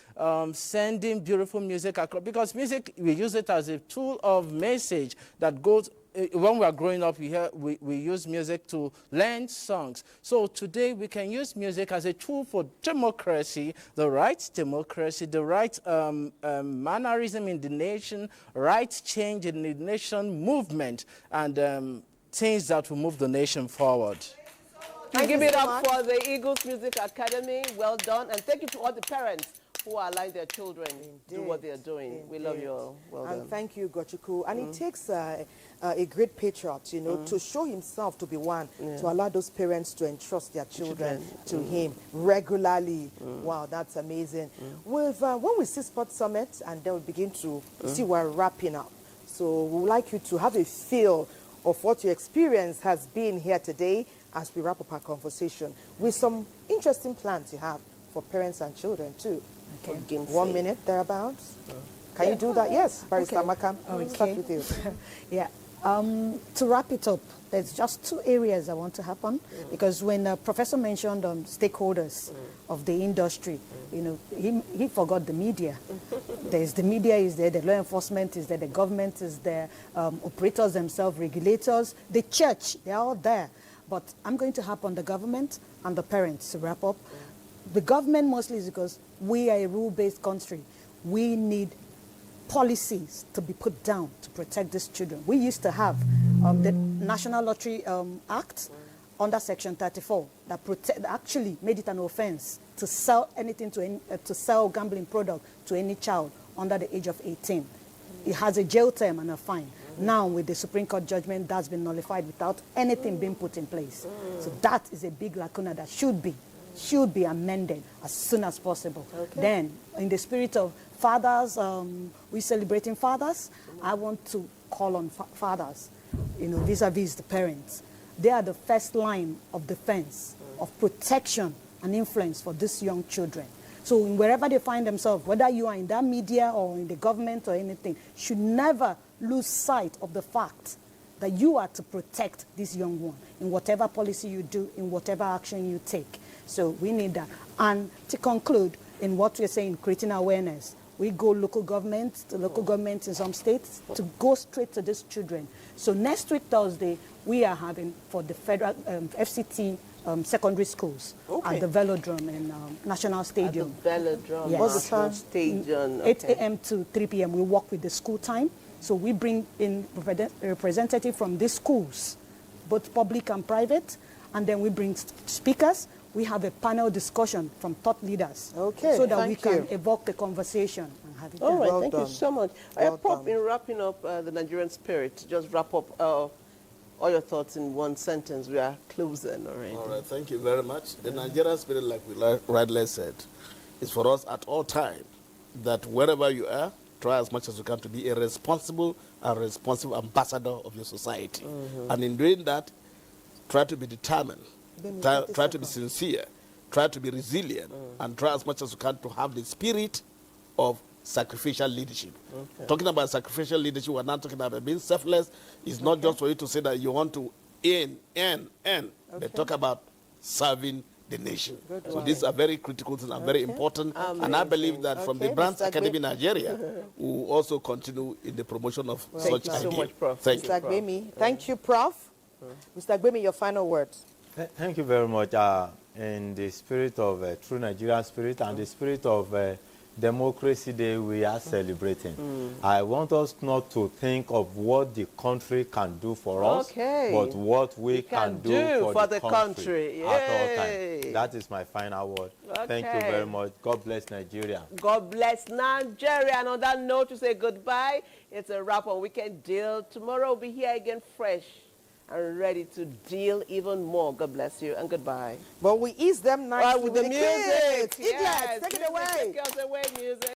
sending beautiful music across. Because music, we use it as a tool of message that goes, when we are growing up, we use music to learn songs. So today we can use music as a tool for democracy, the right mannerism in the nation, right change in the nation, movement, and things that will move the nation forward. Give it up for the Eagles Music Academy. Well done. And thank you to all the parents who are allowing their children do what they are doing. We love you all. Well done. And thank you, Gochuku. And it takes a great patriot, you know, to show himself to be one, to allow those parents to entrust their children to him regularly. Wow, that's amazing. When we see Sports Summit, and then we begin to see we're wrapping up. So we would like you to have a feel of what your experience has been here today as we wrap up our conversation with some interesting plans you have for parents and children too. Okay. 1 minute thereabouts. Can you do that? Yes, Barrister Makam. We'll start with you. Yeah. To wrap it up, there's just two areas I want to happen because when Professor mentioned stakeholders of the industry, you know, he forgot the media. The media is there, the law enforcement is there, the government is there, operators themselves, regulators, the church, they're all there. But I'm going to harp on the government and the parents to wrap up. The government mostly is because we are a rule-based country. We need policies to be put down to protect these children. We used to have the National Lottery Act under Section 34 that actually made it an offense to sell anything to sell gambling product to any child under the age of 18. It has a jail term and a fine. Now, with the Supreme Court judgment, that's been nullified without anything being put in place. So that is a big lacuna that should be should be amended as soon as possible. Then, in the spirit of fathers, we're celebrating fathers. I want to call on fathers, vis-a-vis the parents. They are the first line of defense, of protection and influence for these young children. So wherever they find themselves, whether you are in that media or in the government or anything, should never lose sight of the fact that you are to protect this young one in whatever policy you do, in whatever action you take. So we need that. And to conclude, in what we're saying, creating awareness, we go local government, to local government in some states, to go straight to these children. So next week, Thursday, we are having for the federal FCT secondary schools at the Velodrome in National Stadium. At the Velodrome, yes. What's the time? Stadium. 8 a.m. to 3 p.m. We work with the school time. So we bring in representatives from these schools, both public and private, and then we bring speakers. We have a panel discussion from thought leaders, so that we can evoke the conversation and have it done. All right, thank you so much. Prof, in wrapping up the Nigerian spirit, just wrap up all your thoughts in one sentence. We are closing already. All right, thank you very much. The Nigerian spirit, like we rightly said, is for us at all times that wherever you are, try as much as you can to be a responsible and responsive ambassador of your society. And in doing that, try to be determined, try to be sincere, try to be resilient, and try as much as you can to have the spirit of sacrificial leadership. Talking about sacrificial leadership, we're not talking about being selfless. It's not just for you to say that you want to earn. But talk about serving the nation. So these are very critical things and very important. And I believe that from the Brands Academy Nigeria, we will also continue in the promotion of such ideas. Thank you so much, Prof. Thank you. Mr. Agbemi. Thank you, Prof. Mr. Agbemi, your final words. Thank you very much. In the spirit of true Nigerian spirit and the spirit of Democracy Day we are celebrating, I want us not to think of what the country can do for us, but what we can do for the country at all times. That is my final word. Thank you very much. God bless Nigeria. God bless Nigeria. And on that note, to say goodbye. It's a wrap on Weekend Deal. Tomorrow we'll be here again fresh and ready to deal even more. God bless you and goodbye. But we ease them nicely with the music. Eaglets, take it away. Take us away, music.